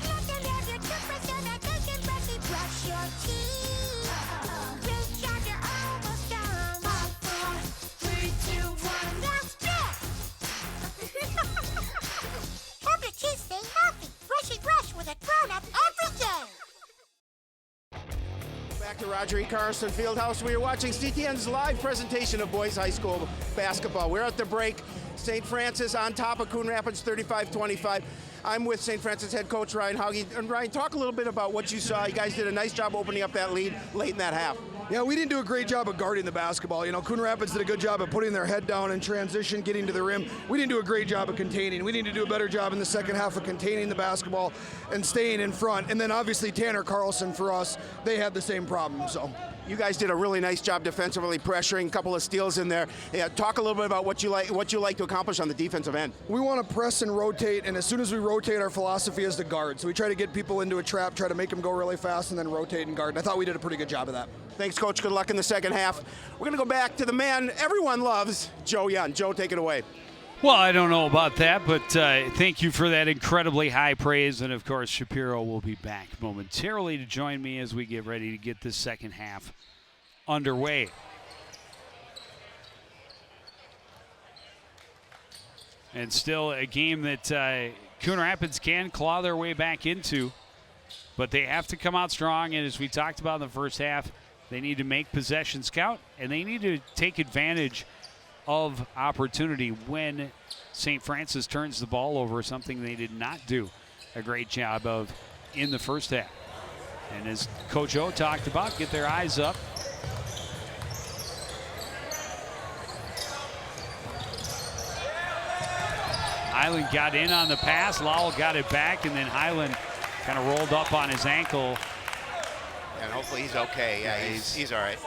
Let them have your toothbrush so that they can brushy brush your teeth. Great job, you're almost done. 5, 4, 3, 2, 1, that's it. Help your teeth stay healthy. Brushy brush with a grown-up every day. Back to Roger E. Carlson Fieldhouse. We are watching CTN's live presentation of boys high school basketball. We're at the break. St. Francis on top of Coon Rapids 35-25. I'm with St. Francis head coach Ryan Hauge. And Ryan, talk a little bit about what you saw. You guys did a nice job opening up that lead late in that half. Yeah, we didn't do a great job of guarding the basketball. You know, Coon Rapids did a good job of putting their head down in transition, getting to the rim. We didn't do a great job of containing. We need to do a better job in the second half of containing the basketball and staying in front. And then obviously Tanner Carlson for us, they had the same problem. So you guys did a really nice job defensively, pressuring, a couple of steals in there. Yeah, talk a little bit about what you like to accomplish on the defensive end. We want to press and rotate, and as soon as we rotate, our philosophy is to guard. So we try to get people into a trap, try to make them go really fast, and then rotate and guard. And I thought we did a pretty good job of that. Thanks, Coach. Good luck in the second half. We're going to go back to the man everyone loves, Joe Young. Joe, take it away. Well, I don't know about that, but thank you for that incredibly high praise. And, of course, Shapiro will be back momentarily to join me as we get ready to get this second half underway. And still a game that Coon Rapids can claw their way back into, but they have to come out strong. And as we talked about in the first half, they need to make possessions count, and they need to take advantage of opportunity when St. Francis turns the ball over, something they did not do a great job of in the first half. And as Coach O talked about, get their eyes up. Highland got in on the pass. Lowell got it back, and then Highland kind of rolled up on his ankle. And hopefully he's okay. Yeah, he's all right.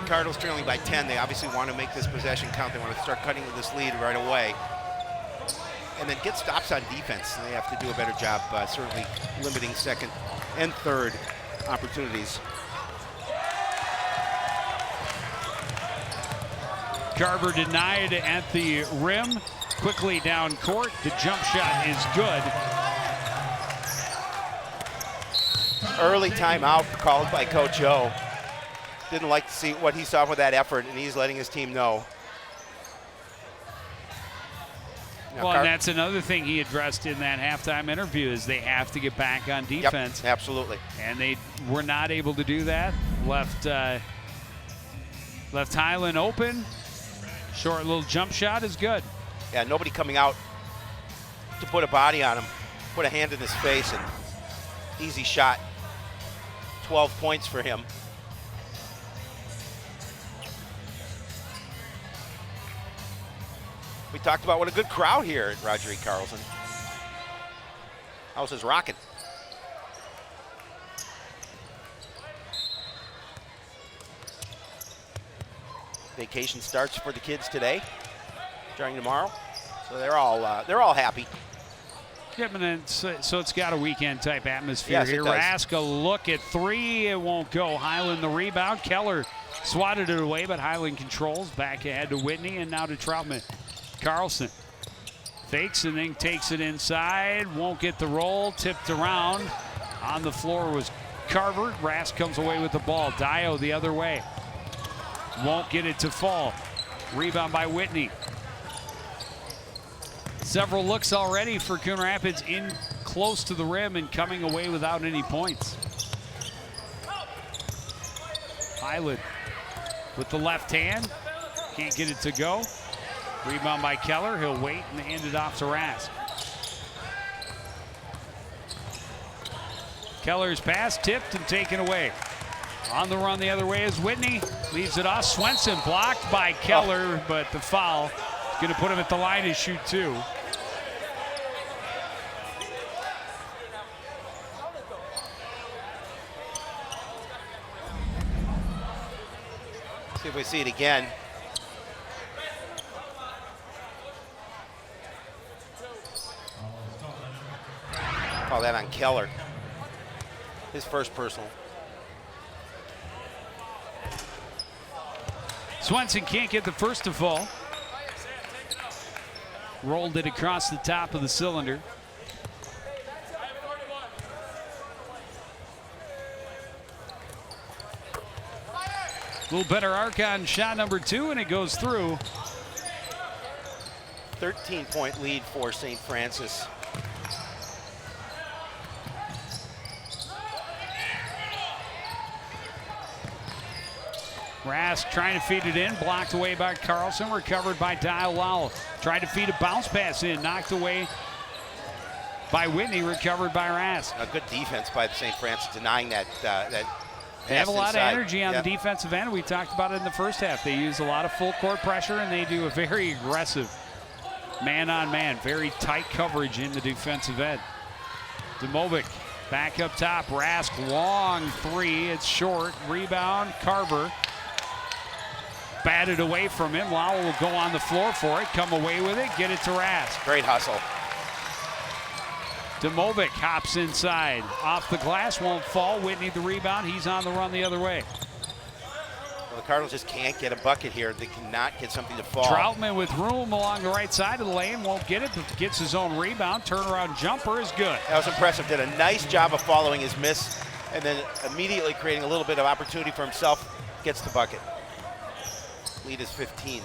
Cardinals trailing by 10. They obviously want to make this possession count. They want to start cutting this lead right away. And then get stops on defense. They have to do a better job, certainly limiting second and third opportunities. Carver denied at the rim. Quickly down court. The jump shot is good. Early timeout called by Coach O. Didn't like to see what he saw with that effort, and he's letting his team know. Well, and that's another thing he addressed in that halftime interview is they have to get back on defense. Yep, absolutely. And they were not able to do that. Left Highland open. Short little jump shot is good. Yeah, nobody coming out to put a body on him, put a hand in his face, and easy shot. 12 points for him. We talked about what a good crowd here at Roger E. Carlson. House is rocking. Vacation starts for the kids today, starting tomorrow. So they're all happy. Yep, and so it's got a weekend type atmosphere Yes, here. it does. Rask a look at three. It won't go. Highland the rebound. Keller swatted it away, but Highland controls. Back ahead to Whitney and now to Troutman. Carlson fakes and then takes it inside. Won't get the roll. Tipped around. On the floor was Carver. Rask comes away with the ball. Dio the other way. Won't get it to fall. Rebound by Whitney. Several looks already for Coon Rapids in close to the rim and coming away without any points. Highland with the left hand. Can't get it to go. Rebound by Keller. He'll wait and hand it off to Rask. Keller's pass tipped and taken away. On the run the other way is Whitney. Leaves it off. Swenson blocked by Keller, but the foul is going to put him at the line to shoot two. See if we see it again. Call that on Keller. His first personal. Swenson can't get the first to fall. Rolled it across the top of the cylinder. A little better arc on shot number two, and it goes through. 13-point lead for St. Francis. Rask trying to feed it in, blocked away by Carlson, recovered by Dial Lowell. Tried to feed a bounce pass in, knocked away by Whitney, recovered by Rask. A good defense by St. Francis, denying that They have a lot inside. of energy on the defensive end. We talked about it in the first half. They use a lot of full court pressure, and they do a very aggressive man-on-man, very tight coverage in the defensive end. Demovic back up top. Rask, long three. It's short. Rebound, Carver. Batted away from him. Lowell will go on the floor for it, come away with it, get it to Rask. Great hustle. Demovic hops inside. Off the glass, won't fall. Whitney the rebound. He's on the run the other way. Well, the Cardinals just can't get a bucket here. They cannot get something to fall. Troutman with room along the right side of the lane. Won't get it, but gets his own rebound. Turnaround jumper is good. That was impressive. Did a nice job of following his miss and then immediately creating a little bit of opportunity for himself. Gets the bucket. Lead is 15.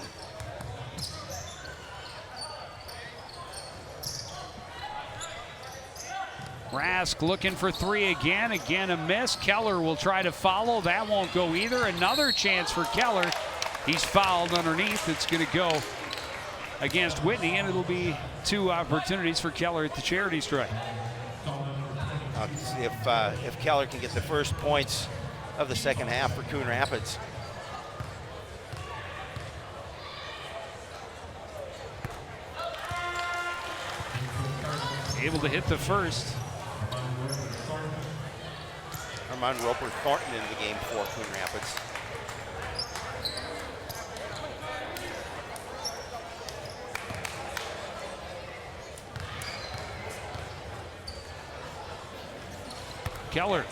Rask looking for three again. Again a miss. Keller will try to follow. That won't go either. Another chance for Keller. He's fouled underneath. It's going to go against Whitney, and it'll be two opportunities for Keller at the charity stripe. See if Keller can get the first points of the second half for Coon Rapids. Able to hit the first. Armand Roper Thornton in the game for Coon Rapids. Keller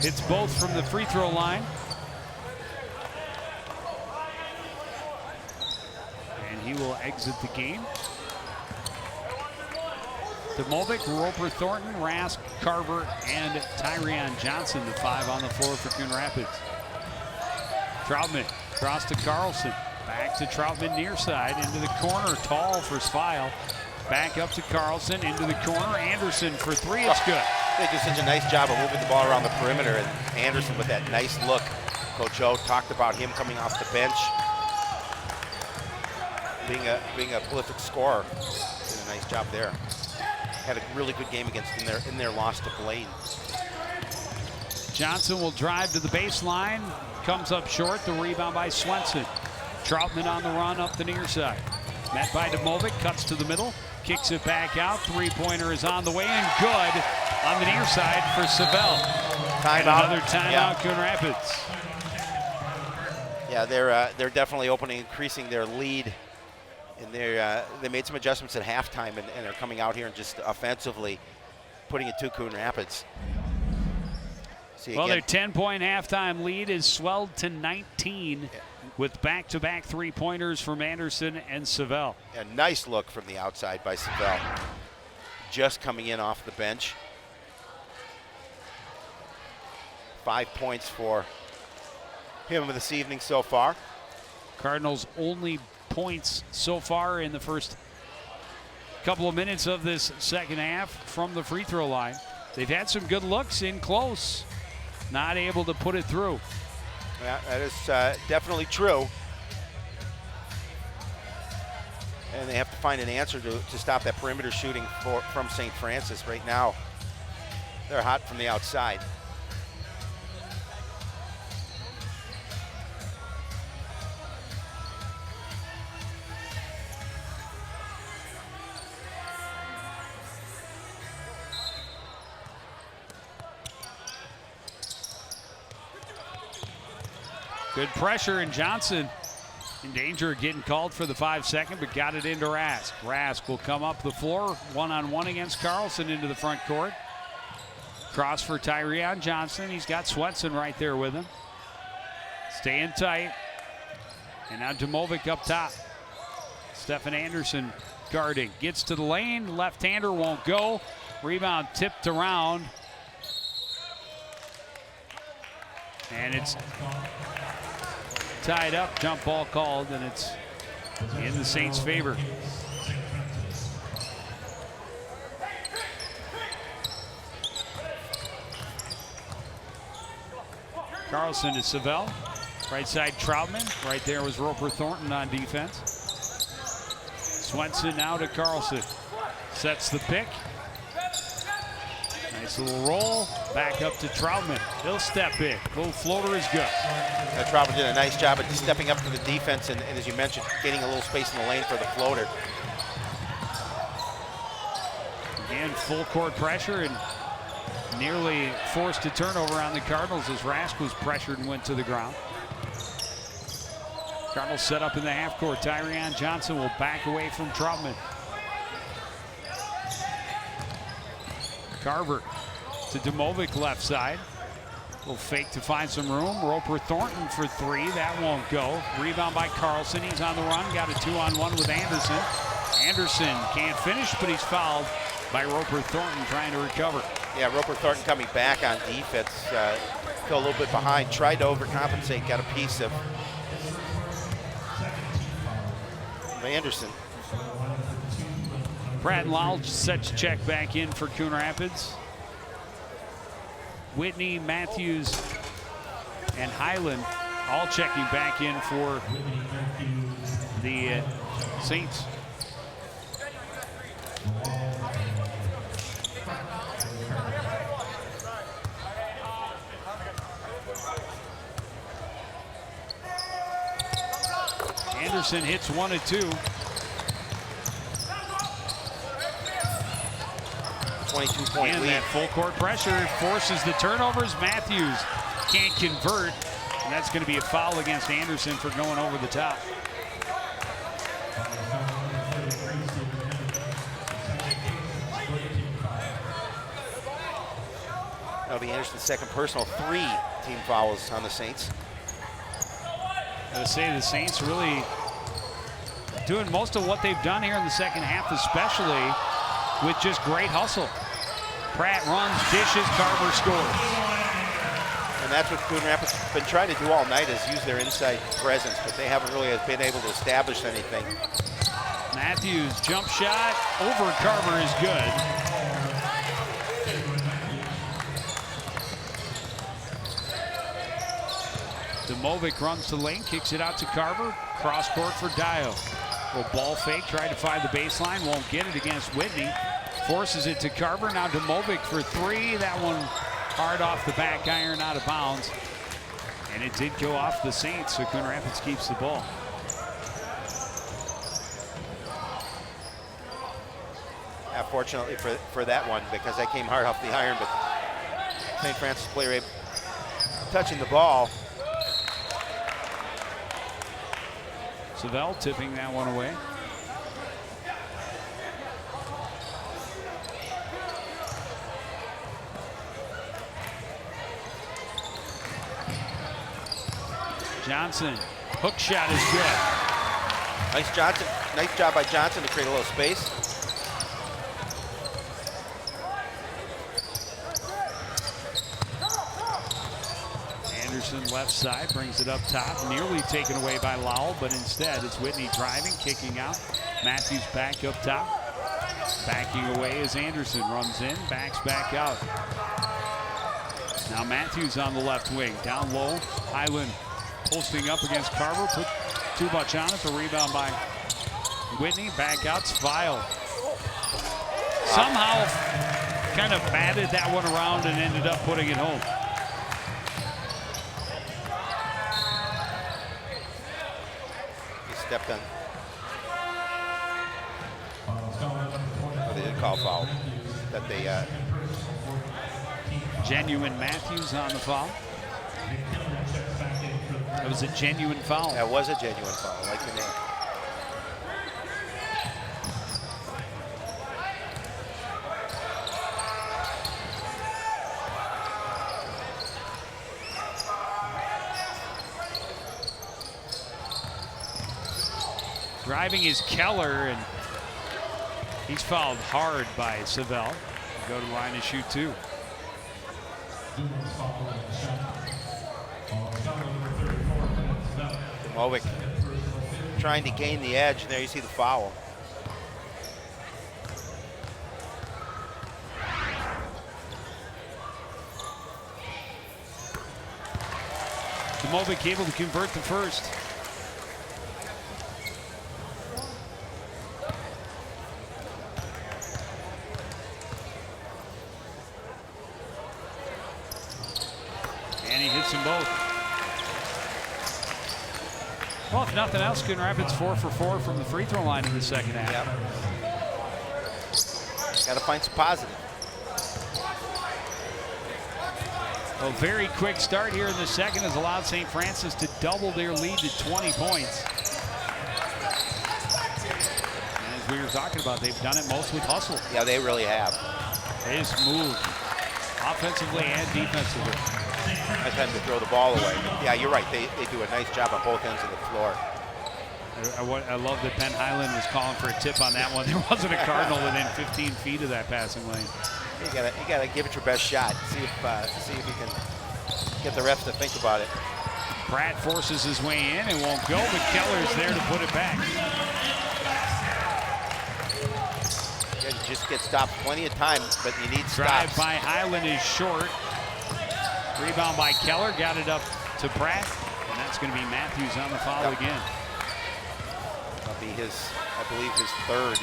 hits both from the free throw line. And he will exit the game. Demovic, Roper Thornton, Rask, Carver, and Tyrion Johnson, the five on the floor for Coon Rapids. Troutman across to Carlson. Back to Troutman near side, into the corner, tall for Spile. Back up to Carlson, into the corner. Anderson for three, it's good. They do such a nice job of moving the ball around the perimeter, and Anderson with that nice look. Coach O talked about him coming off the bench, being a prolific scorer. Did a nice job there. Had a really good game against in their loss to Blaine. Johnson will drive to the baseline, comes up short. The rebound by Swenson. Troutman on the run up the near side. Met by Demovic, cuts to the middle, kicks it back out. Three-pointer is on the way and good on the near side for Savell. Timeout. Another timeout, Coon Rapids. Yeah, they're definitely increasing their lead And they made some adjustments at halftime, and they're coming out here and just offensively putting it to Coon Rapids. Well, their 10-point halftime lead is swelled to 19 with back-to-back three-pointers from Anderson and Savell. A nice look from the outside by Savell, just coming in off the bench. 5 points for him this evening so far. Cardinals' only points so far in the first couple of minutes of this second half from the free throw line. They've had some good looks in close, not able to put it through. Yeah, that is definitely true. And they have to find an answer to stop that perimeter shooting from St. Francis. Right now, they're hot from the outside. Good pressure, and Johnson in danger of getting called for the 5-second, but got it into Rask. Rask will come up the floor, one-on-one against Carlson into the front court. Cross for Tyrion Johnson. He's got Swenson right there with him. Staying tight. And now Domovic up top. Stefan Anderson guarding. Gets to the lane. Left-hander won't go. Rebound tipped around. And it's tied up, jump ball called, and it's in the Saints' favor. Carlson to Savell. Right side Troutman. Right there was Roper Thornton on defense. Swenson now to Carlson. Sets the pick. Nice little roll. Back up to Troutman. He'll step in. Little floater is good. Troutman did a nice job at stepping up to the defense and as you mentioned, getting a little space in the lane for the floater. Again, full court pressure and nearly forced a turnover on the Cardinals as Rask was pressured and went to the ground. Cardinals set up in the half court. Tyrion Johnson will back away from Troutman. Carver to Domovic left side. Little fake to find some room. Roper Thornton for three. That won't go. Rebound by Carlson. He's on the run. Got a 2-on-1 with Anderson. Anderson can't finish, but he's fouled by Roper Thornton trying to recover. Yeah, Roper Thornton coming back on defense. Fell a little bit behind. Tried to overcompensate. Got a piece of Anderson. Pratt and Lowell set to check back in for Coon Rapids. Whitney, Matthews, and Highland all checking back in for the Saints. Anderson hits 1 of 2. 22-point and lead. That full court pressure forces the turnovers. Matthews can't convert, and that's going to be a foul against Anderson for going over the top. That'll be Anderson's second personal. 3 team fouls on the Saints. I would say the Saints really doing most of what they've done here in the second half, especially with just great hustle. Pratt runs, dishes, Carver scores. And that's what Coon Rapids has been trying to do all night, is use their inside presence, but they haven't really been able to establish anything. Matthews, jump shot over Carver is good. Domovic runs to lane, kicks it out to Carver. Cross court for Dio. Little ball fake, tried to find the baseline, won't get it against Whitney. Forces it to Carver, now Domovic for 3. That one hard off the back iron, out of bounds. And it did go off the Saints, so Coon Rapids keeps the ball. Fortunately for that one, because that came hard off the iron, but St. Francis player touching the ball. Savell tipping that one away. Johnson, hook shot is good. Nice job by Johnson to create a little space. Anderson left side, brings it up top, nearly taken away by Lowell, but instead it's Whitney driving, kicking out. Matthews back up top. Backing away as Anderson runs in, backs back out. Now Matthews on the left wing, down low. Highland posting up against Carver, put too much on it. The rebound by Whitney, back out, Svile. Somehow kind of batted that one around and ended up putting it home. He stepped on. Oh, they did call foul. That they. Genuine Matthews on the foul. That was a genuine foul. That was a genuine foul. I like the name. Driving is Keller, and he's fouled hard by Savell. Go to the line and shoot two. Demovic trying to gain the edge, and there you see the foul. Demovic able to convert the first. And he hits them both. Well, if nothing else, Coon Rapids 4 for 4 from the free throw line in the second half. Yep. Got to find some positive. A very quick start here in the second has allowed St. Francis to double their lead to 20 points. And as we were talking about, they've done it most with hustle. Yeah, they really have. They just moved offensively and defensively. Nice time to throw the ball away. Yeah, you're right. They do a nice job on both ends of the floor. I love that Ben Highland was calling for a tip on that one. There wasn't a Cardinal within 15 feet of that passing lane. You gotta give it your best shot. See if you can get the refs to think about it. Pratt forces his way in and won't go, but Keller's there to put it back. You just get stopped plenty of times, but you need Drive stops. by Highland is short. Rebound by Keller, got it up to Pratt, and that's going to be Matthews on the foul again. That'll be his, I believe, his third.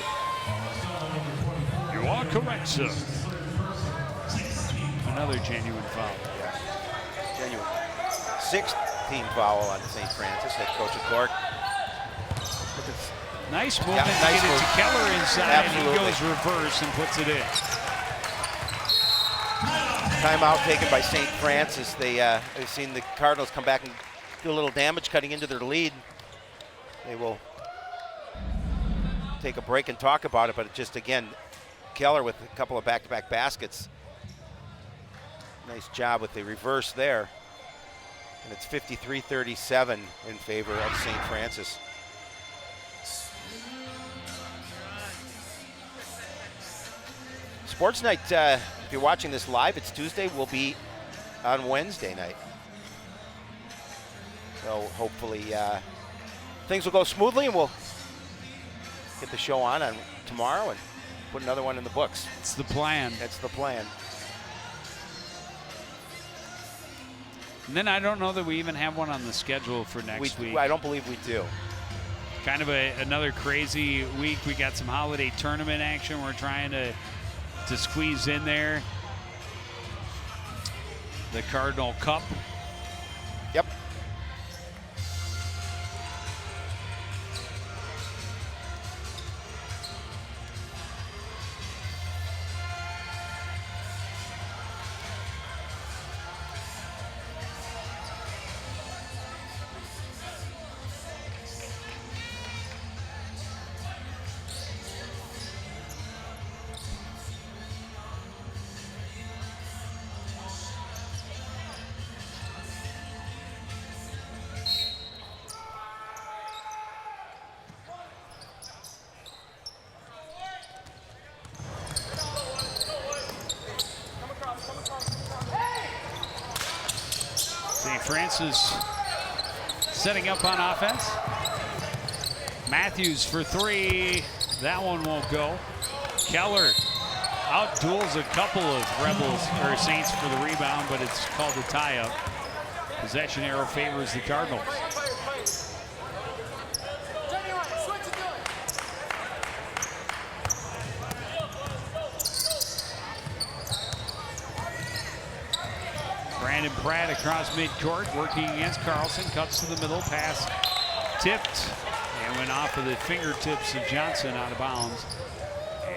You are correct, sir. Another genuine foul. Yeah, genuine. Sixth team foul on St. Francis, head coach of Cork. Nice movement to get it to Keller inside, Absolutely. and he goes reverse and puts it in. Timeout taken by St. Francis. They've seen the Cardinals come back and do a little damage cutting into their lead. They will take a break and talk about it, but just again, Keller with a couple of back-to-back baskets. Nice job with the reverse there. And it's 53-37 in favor of St. Francis. Sports night, if you're watching this live, it's Tuesday, will be on Wednesday night. So hopefully things will go smoothly and we'll get the show on tomorrow and put another one in the books. It's the plan. That's the plan. And then I don't know that we even have one on the schedule for next week. I don't believe we do. Kind of another crazy week. We got some holiday tournament action we're trying to squeeze in there. The Cardinal Cup. Yep. St. Francis setting up on offense. Matthews for three. That one won't go. Keller out-duels a couple of Rebels or Saints for the rebound, but it's called a tie-up. Possession arrow favors the Cardinals. Brandon Pratt across midcourt, working against Carlson, cuts to the middle, pass tipped, and went off of the fingertips of Johnson out of bounds,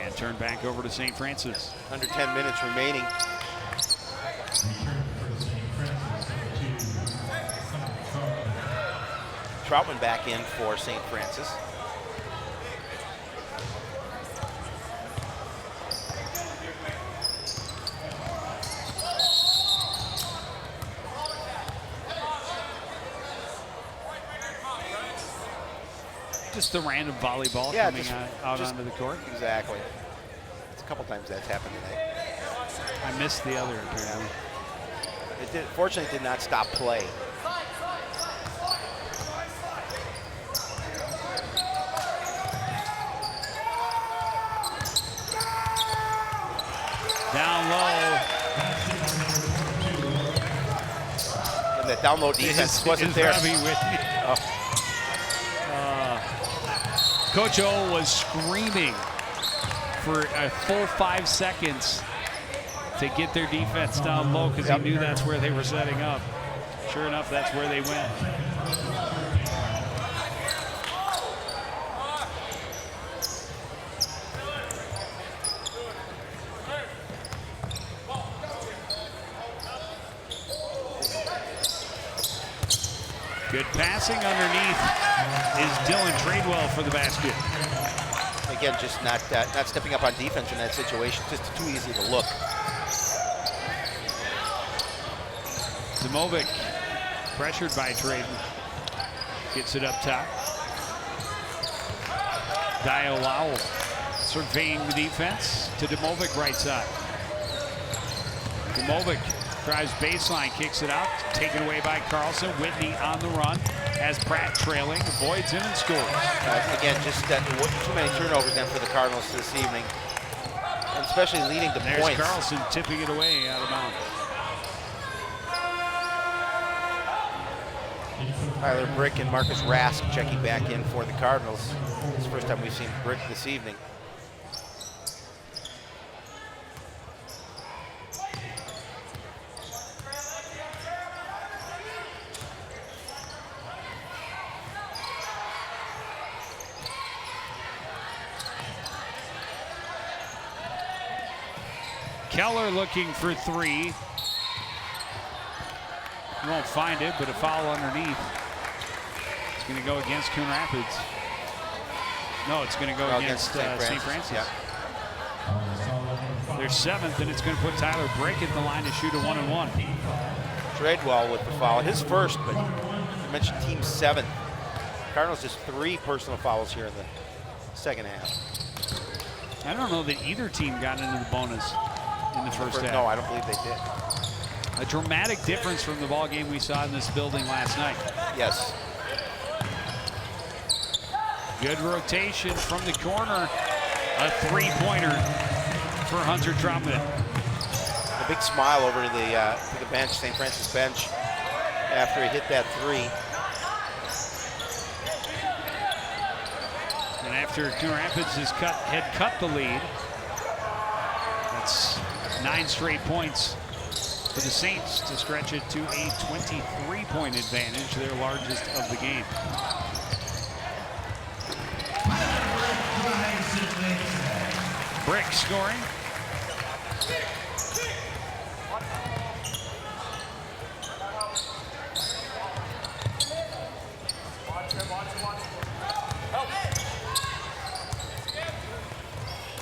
and turned back over to St. Francis. Under 10 minutes remaining. Troutman back in for St. Francis. Just the random volleyball coming out onto the court. Exactly. It's a couple times that's happened today. I missed the other apparently. It fortunately did not stop play. Down low. And that down low defense wasn't there. Coach O was screaming for a full 5 seconds to get their defense down low because he knew that's where they were setting up. Sure enough, that's where they went. Good passing underneath is Dylan Tradewell for the basket. Again, just not stepping up on defense in that situation. Just too easy to look. Demovic, pressured by Traden, gets it up top. Dio Lowell surveying the defense to Demovic right side. Demovic drives baseline, kicks it out, taken away by Carlson. Whitney on the run as Pratt trailing, avoids him and scores. Again, just too many turnovers then for the Cardinals this evening, and especially leading to There's points. Carlson tipping it away out of bounds. Tyler Brick and Marcus Rask checking back in for the Cardinals. It's the first time we've seen Brick this evening. Keller looking for three. Won't find it, but a foul underneath. It's going to go against Coon Rapids. No, it's going to go against St. Francis. Yeah. They're seventh, and it's going to put Tyler Brick at the line to shoot a 1-and-1. Tradewell with the foul. His first, but you mentioned team seventh. Cardinals just 3 personal fouls here in the second half. I don't know that either team got into the bonus in the first half. No, I don't believe they did. A dramatic difference from the ball game we saw in this building last night. Yes. Good rotation from the corner. A three-pointer for Hunter Troutman. A big smile over to the bench, St. Francis bench, after he hit that three. And after Coon Rapids had cut the lead, that's 9 straight points for the Saints to stretch it to a 23-point advantage, their largest of the game. Brick scoring.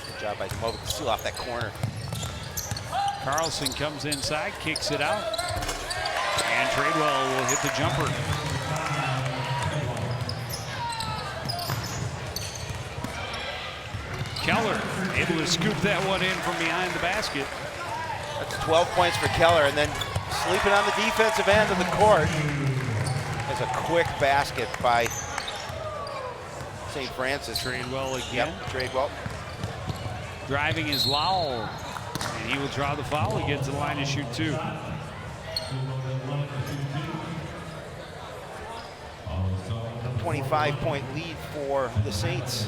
Good job by Demovic to seal off that corner. Carlson comes inside, kicks it out, and Tradewell will hit the jumper. Keller able to scoop that one in from behind the basket. That's 12 points for Keller, and then Sleeping on the defensive end of the court. There's a quick basket by St. Francis. Tradewell again. Yep, Tradewell. Driving is Lowell, and he will draw the foul. He gets to the line to shoot 2. A 25-point lead for the Saints.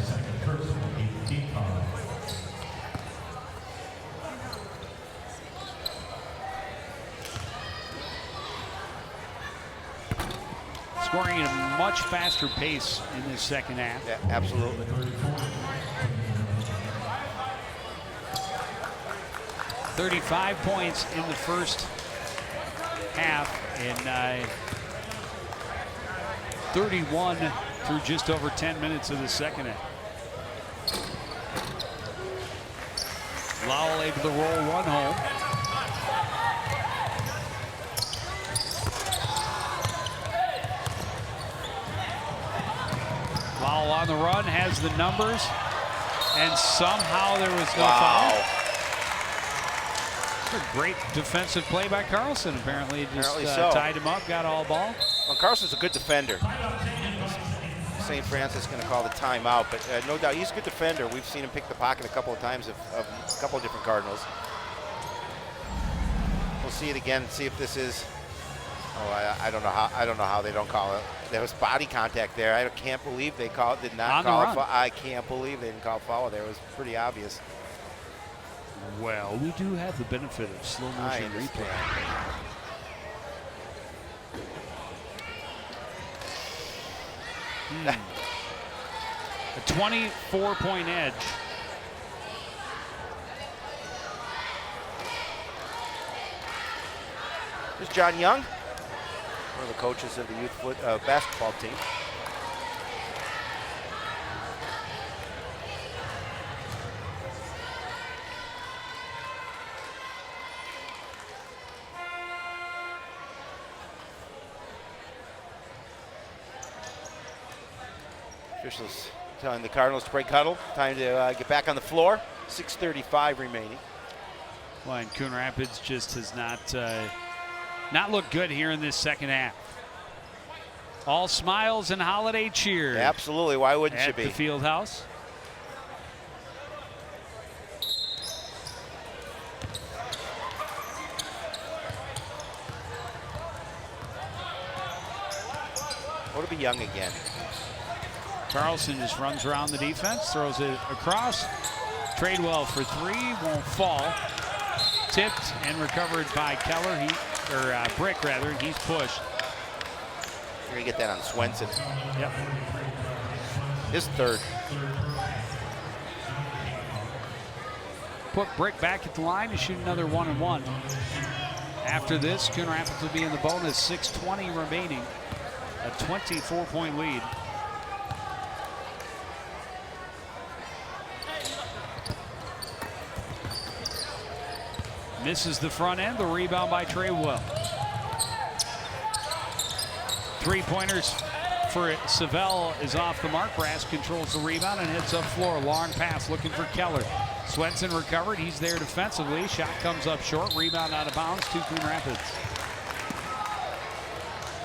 Scoring at a much faster pace in this second half. Yeah, absolutely. $35 points in the first half and 31 through just over 10 minutes of the second half. Lowell able to roll one home. Lowell on the run, has the numbers, and somehow there was no foul. A great defensive play by Carlson. Apparently just tied him up, got all ball. Well, Carlson's a good defender. St. Francis is going to call the timeout, but no doubt he's a good defender. We've seen him pick the pocket a couple of times of a couple of different Cardinals. We'll see it again. See if this is. Oh, I don't know how. I don't know how they don't call it. There was body contact there. I can't believe they did not call it. I can't believe they didn't call foul there. It was pretty obvious. Well, we do have the benefit of slow motion replay. A 24-point edge. There's John Young, one of the coaches of the youth basketball team. Officials telling the Cardinals to break huddle. Time to get back on the floor. 6:35 remaining. Well, and Coon Rapids just has not looked good here in this second half. All smiles and holiday cheer. Absolutely. Why wouldn't you be? At the field house. What to be Young again. Carlson just runs around the defense, throws it across. Tradewell for 3, won't fall. Tipped and recovered by Keller, Brick rather, he's pushed. You're gonna get that on Swenson. Yep. His third. Put Brick back at the line to shoot another 1-and-1. After this, Coon Rapids will be in the bonus, 6:20 remaining. A 24-point lead. Misses the front end, the rebound by Tradewell. 3-pointers for Savell is off the mark. Brass controls the rebound and hits up floor. Long pass looking for Keller. Swenson recovered, he's there defensively. Shot comes up short, rebound out of bounds to Coon Rapids.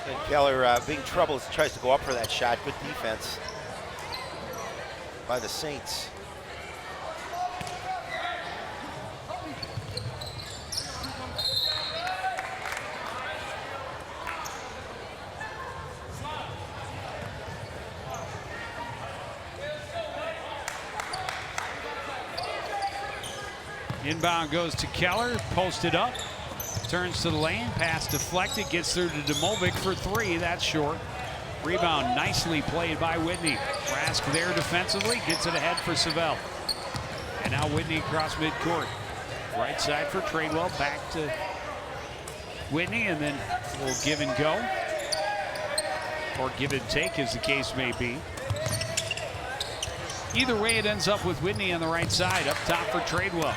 And Keller being troubled, tries to go up for that shot. Good defense by the Saints. Inbound goes to Keller, posted up, turns to the lane, pass deflected, gets through to Demovic for 3, that's short. Rebound nicely played by Whitney. Rask there defensively, gets it ahead for Savell. And now Whitney across midcourt. Right side for Tradewell, back to Whitney, and then we'll give and go. Or give and take, as the case may be. Either way, it ends up with Whitney on the right side, up top for Tradewell.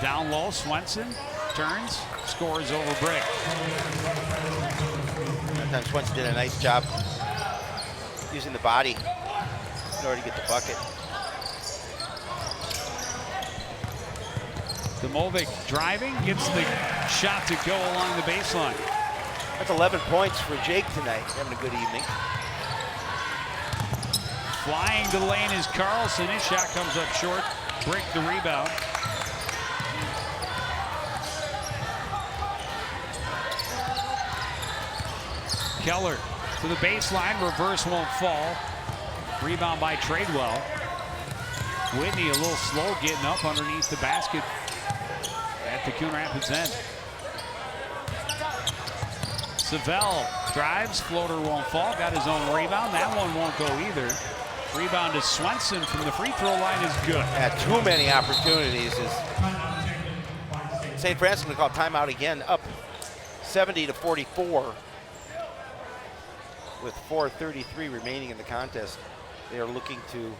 Down low, Swenson turns, scores over Brick. Sometimes Swenson did a nice job using the body in order to get the bucket. The Samovic driving, gets the shot to go along the baseline. That's 11 points for Jake tonight. Having a good evening. Flying to the lane is Carlson. His shot comes up short. Brick the rebound. Keller to the baseline. Reverse won't fall. Rebound by Tradewell. Whitney a little slow getting up underneath the basket at the Coon Rapids end. Savell drives, floater won't fall, got his own rebound. That one won't go either. Rebound to Swenson from the free throw line is good. Yeah, too many opportunities. St. Francis going to call timeout again, up 70-44 with 4:33 remaining in the contest. They are looking to,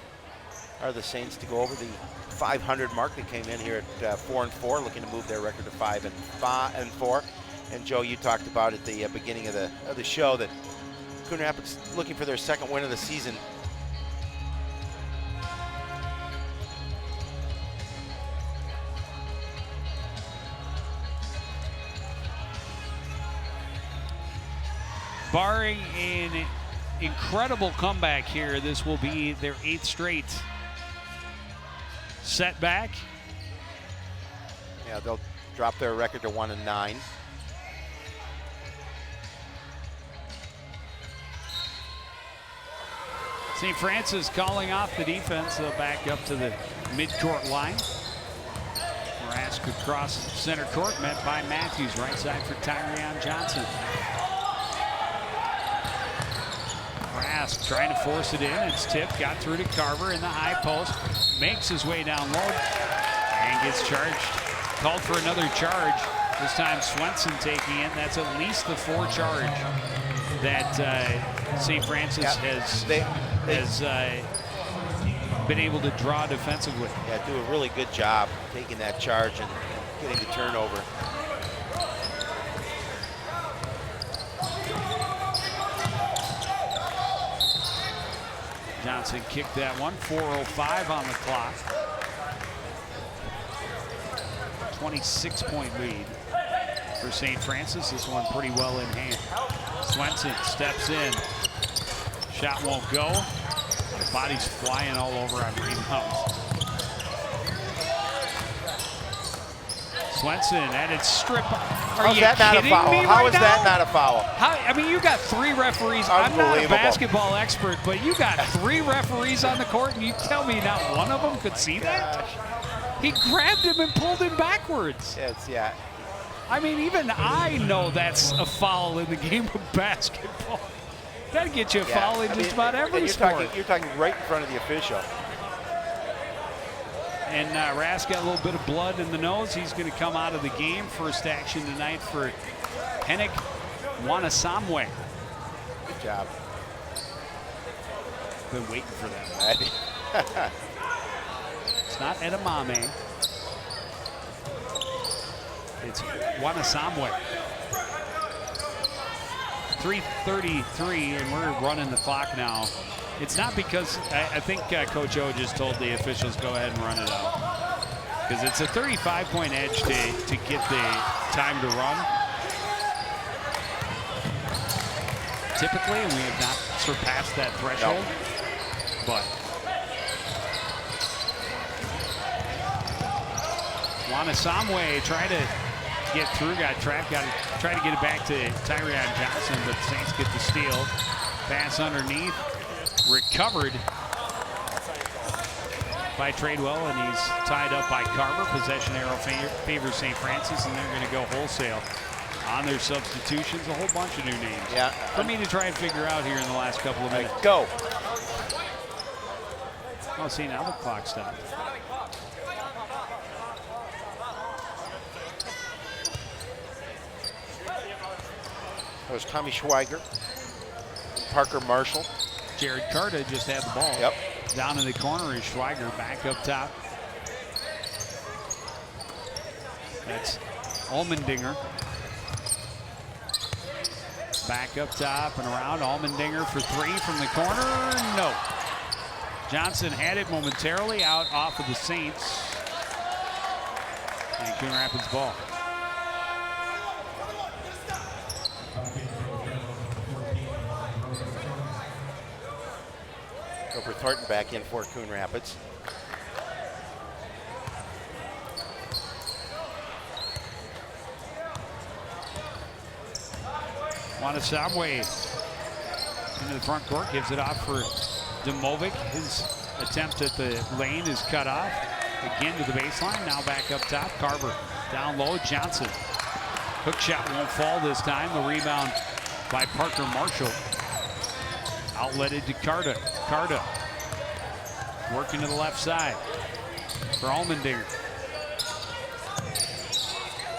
the Saints to go over the 500 mark. They came in here at 4-4, looking to move their record to 5-4. And Joe, you talked about at the beginning of the show that Coon Rapids looking for their second win of the season. Barring an incredible comeback here, this will be their 8th straight setback. Yeah, they'll drop their record to 1-9. St. Francis calling off the defense. They'll back up to the midcourt line. Rask across center court, met by Matthews. Right side for Tyrion Johnson. Rask trying to force it in. It's tipped. Got through to Carver in the high post. Makes his way down low and gets charged. Called for another charge. This time Swenson taking it. That's at least the 4th charge that St. Francis has been able to draw defensively. Yeah, do a really good job taking that charge and getting the turnover. Johnson kicked that one. 4:05 on the clock. 26-point lead for St. Francis. This one pretty well in hand. Swenson steps in. Shot won't go. The body's flying all over on rebounds. Swenson at its strip. Are you kidding me right now? How is that not a foul? I mean, you got 3 referees. I'm not a basketball expert, but you got 3 referees on the court, and you tell me not one of them could see that? He grabbed him and pulled him backwards. Yeah. I mean, even I know that's a foul in the game of basketball. That'd get you a foul in just about every sport. You're talking right in front of the official. And Rask got a little bit of blood in the nose. He's going to come out of the game. First action tonight for Hennick Wanasamwe. Good job. Been waiting for that. It's not Edamame. It's Wanasamwe. 3:33, and we're running the clock now. It's not because I think Coach O just told the officials go ahead and run it out, because it's a 35-point edge to get the time to run. Typically, and we have not surpassed that threshold. But Wanasamwe tried to get through, got trapped, tried to get it back to Tyrion Johnson, but the Saints get the steal. Pass underneath. Recovered by Tradewell, and he's tied up by Carver. Possession arrow favors St. Francis, and they're going to go wholesale on their substitutions. A whole bunch of new names for me to try and figure out here in the last couple of minutes. Go. Oh, see, now the clock stopped. That was Tommy Schweiger, Parker Marshall. Jared Carter just had the ball. Yep. Down in the corner is Schweiger, back up top. That's Allmendinger. Back up top and around. Allmendinger for 3 from the corner. No. Johnson had it momentarily out off of the Saints. And Coon Rapids ball. Roper Thornton back in for Coon Rapids. Wanasamwe into the front court, gives it off for Demovic. His attempt at the lane is cut off. Again to the baseline, now back up top. Carver down low, Johnson. Hook shot won't fall this time. The rebound by Parker Marshall. Outletted to Carta. Carta working to the left side for Allmendinger.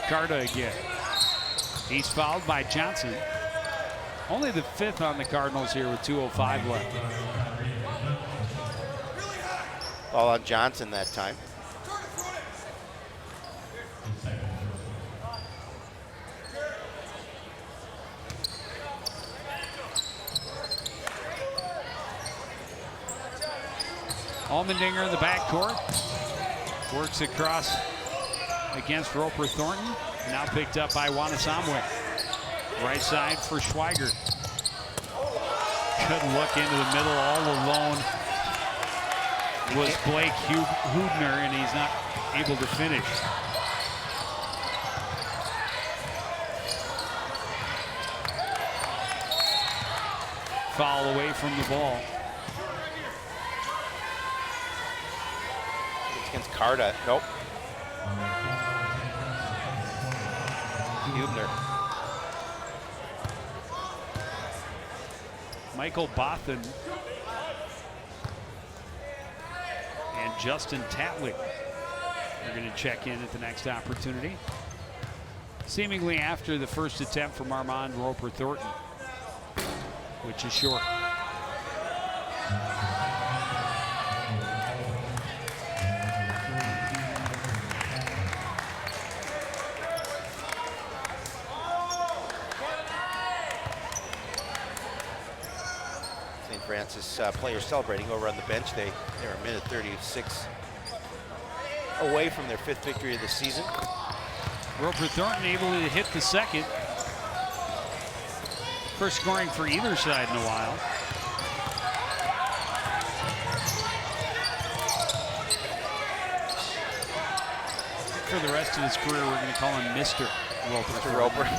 Carta again. He's fouled by Johnson. Only the 5th on the Cardinals here with 2:05 left. All on Johnson that time. Allmendinger in the backcourt. Works across against Roper Thornton. Now picked up by Wanasamwe. Right side for Schweiger. Good look into the middle all alone was Blake Hudner, and he's not able to finish. Foul away from the ball. It's against Carta. Nope. Hudner. Michael Bothan and Justin Tatlick are going to check in at the next opportunity. Seemingly after the first attempt from Armand Roper Thornton, which is short. Francis players celebrating over on the bench. They're a minute 36 away from their 5th victory of the season. Roper Thornton able to hit the second. First scoring for either side in a while. For the rest of his career, we're going to call him Mr. Roper. Mr. Roper.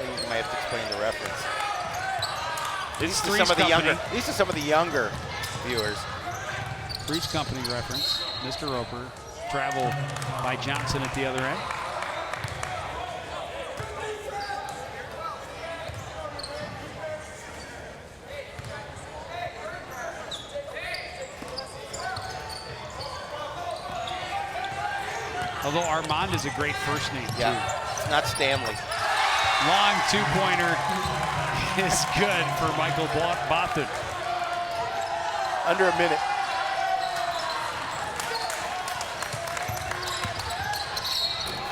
You might have to explain the reference. These are some of the younger viewers. Three's Company reference. Mr. Roper. Travel by Johnson at the other end. Although Armand is a great first name, too. It's not Stanley. Long two-pointer is good for Michael Bothan. Under a minute.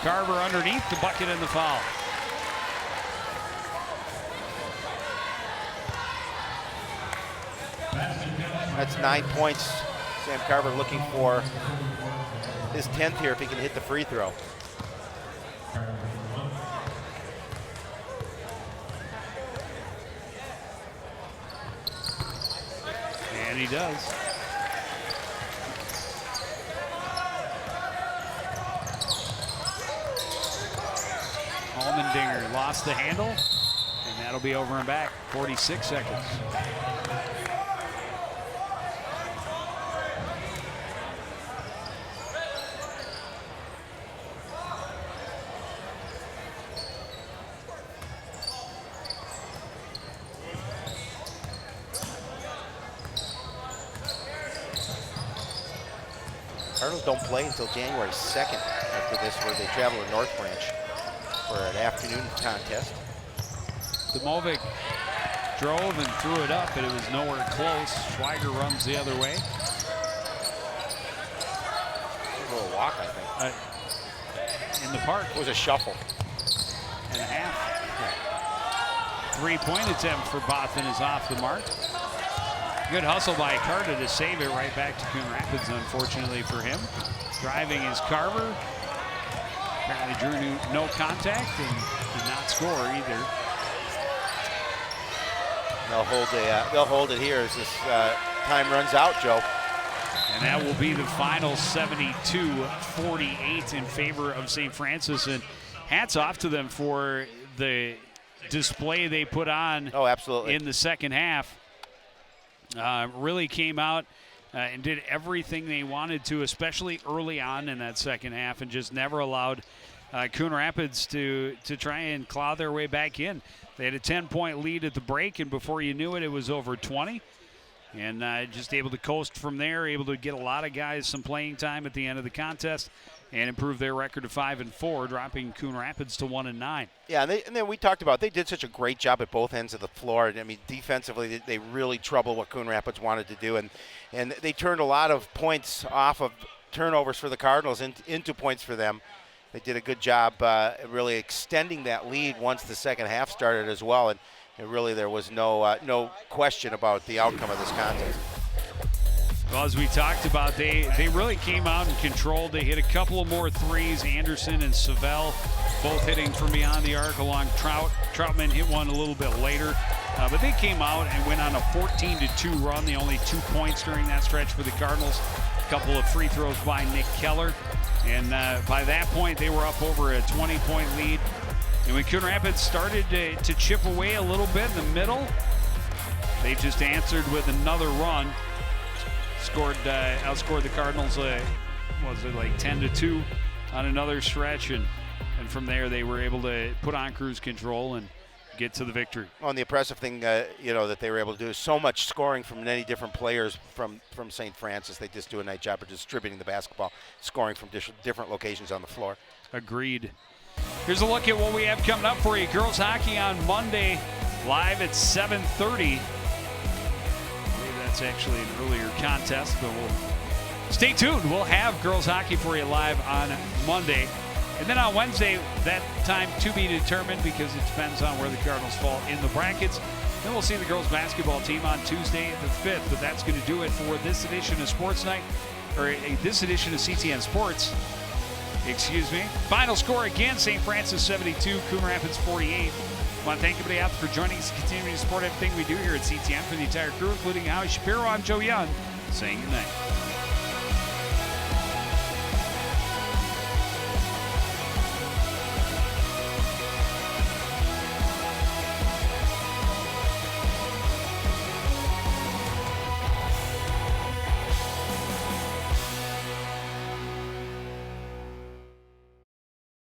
Carver underneath the bucket and the foul. That's 9 points. Sam Carver looking for his 10th here if he can hit the free throw. And he does. Allmendinger lost the handle, and that'll be over and back. 46 seconds. Cardinals don't play until January 2nd after this, where they travel to North Branch for an afternoon contest. Demovic drove and threw it up, but it was nowhere close. Schweiger runs the other way. A little walk, I think. In the park. It was a shuffle. And a half. Yeah. 3-point attempt for Bothan is off the mark. Good hustle by Carta to save it right back to Coon Rapids, unfortunately for him. Driving is Carver. Apparently drew no contact and did not score either. They'll hold it here as this time runs out, Joe. And that will be the final 72-48 in favor of St. Francis. And hats off to them for the display they put on in the second half. Really came out and did everything they wanted to, especially early on in that second half, and just never allowed Coon Rapids to try and claw their way back in. They had a 10-point lead at the break, and before you knew it, it was over 20. And just able to coast from there, able to get a lot of guys some playing time at the end of the contest and improve their record to 5-4, dropping Coon Rapids to 1-9. Yeah, and then we talked about they did such a great job at both ends of the floor. I mean, defensively, they really troubled what Coon Rapids wanted to do, and they turned a lot of points off of turnovers for the Cardinals into points for them. They did a good job really extending that lead once the second half started as well, and really there was no question about the outcome of this contest. Well, as we talked about, they really came out and controlled. They hit a couple of more threes. Anderson and Savell both hitting from beyond the arc along Troutman hit one a little bit later. But they came out and went on a 14-2 run. The only 2 points during that stretch for the Cardinals. A couple of free throws by Nick Keller. And by that point, they were up over a 20-point lead. And when Coon Rapids started to chip away a little bit in the middle, they just answered with another run. Outscored the Cardinals, was it like 10-2 on another stretch, and from there they were able to put on cruise control and get to the victory. Well, and the impressive thing, that they were able to do is so much scoring from many different players from St. Francis. They just do a nice job of distributing the basketball, scoring from different locations on the floor. Agreed. Here's a look at what we have coming up for you. Girls hockey on Monday, live at 7:30. That's actually an earlier contest, but we'll stay tuned. We'll have girls hockey for you live on Monday. And then on Wednesday, that time to be determined because it depends on where the Cardinals fall in the brackets. Then we'll see the girls basketball team on Tuesday the 5th. But that's going to do it for this edition of Sports Night, or this edition of CTN Sports. Excuse me. Final score again, St. Francis 72, Coon Rapids 48. I want to thank everybody out there for joining us, continuing to support everything we do here at CTN. For the entire crew, including Howie Shapiro, I'm Joe Young, saying good night.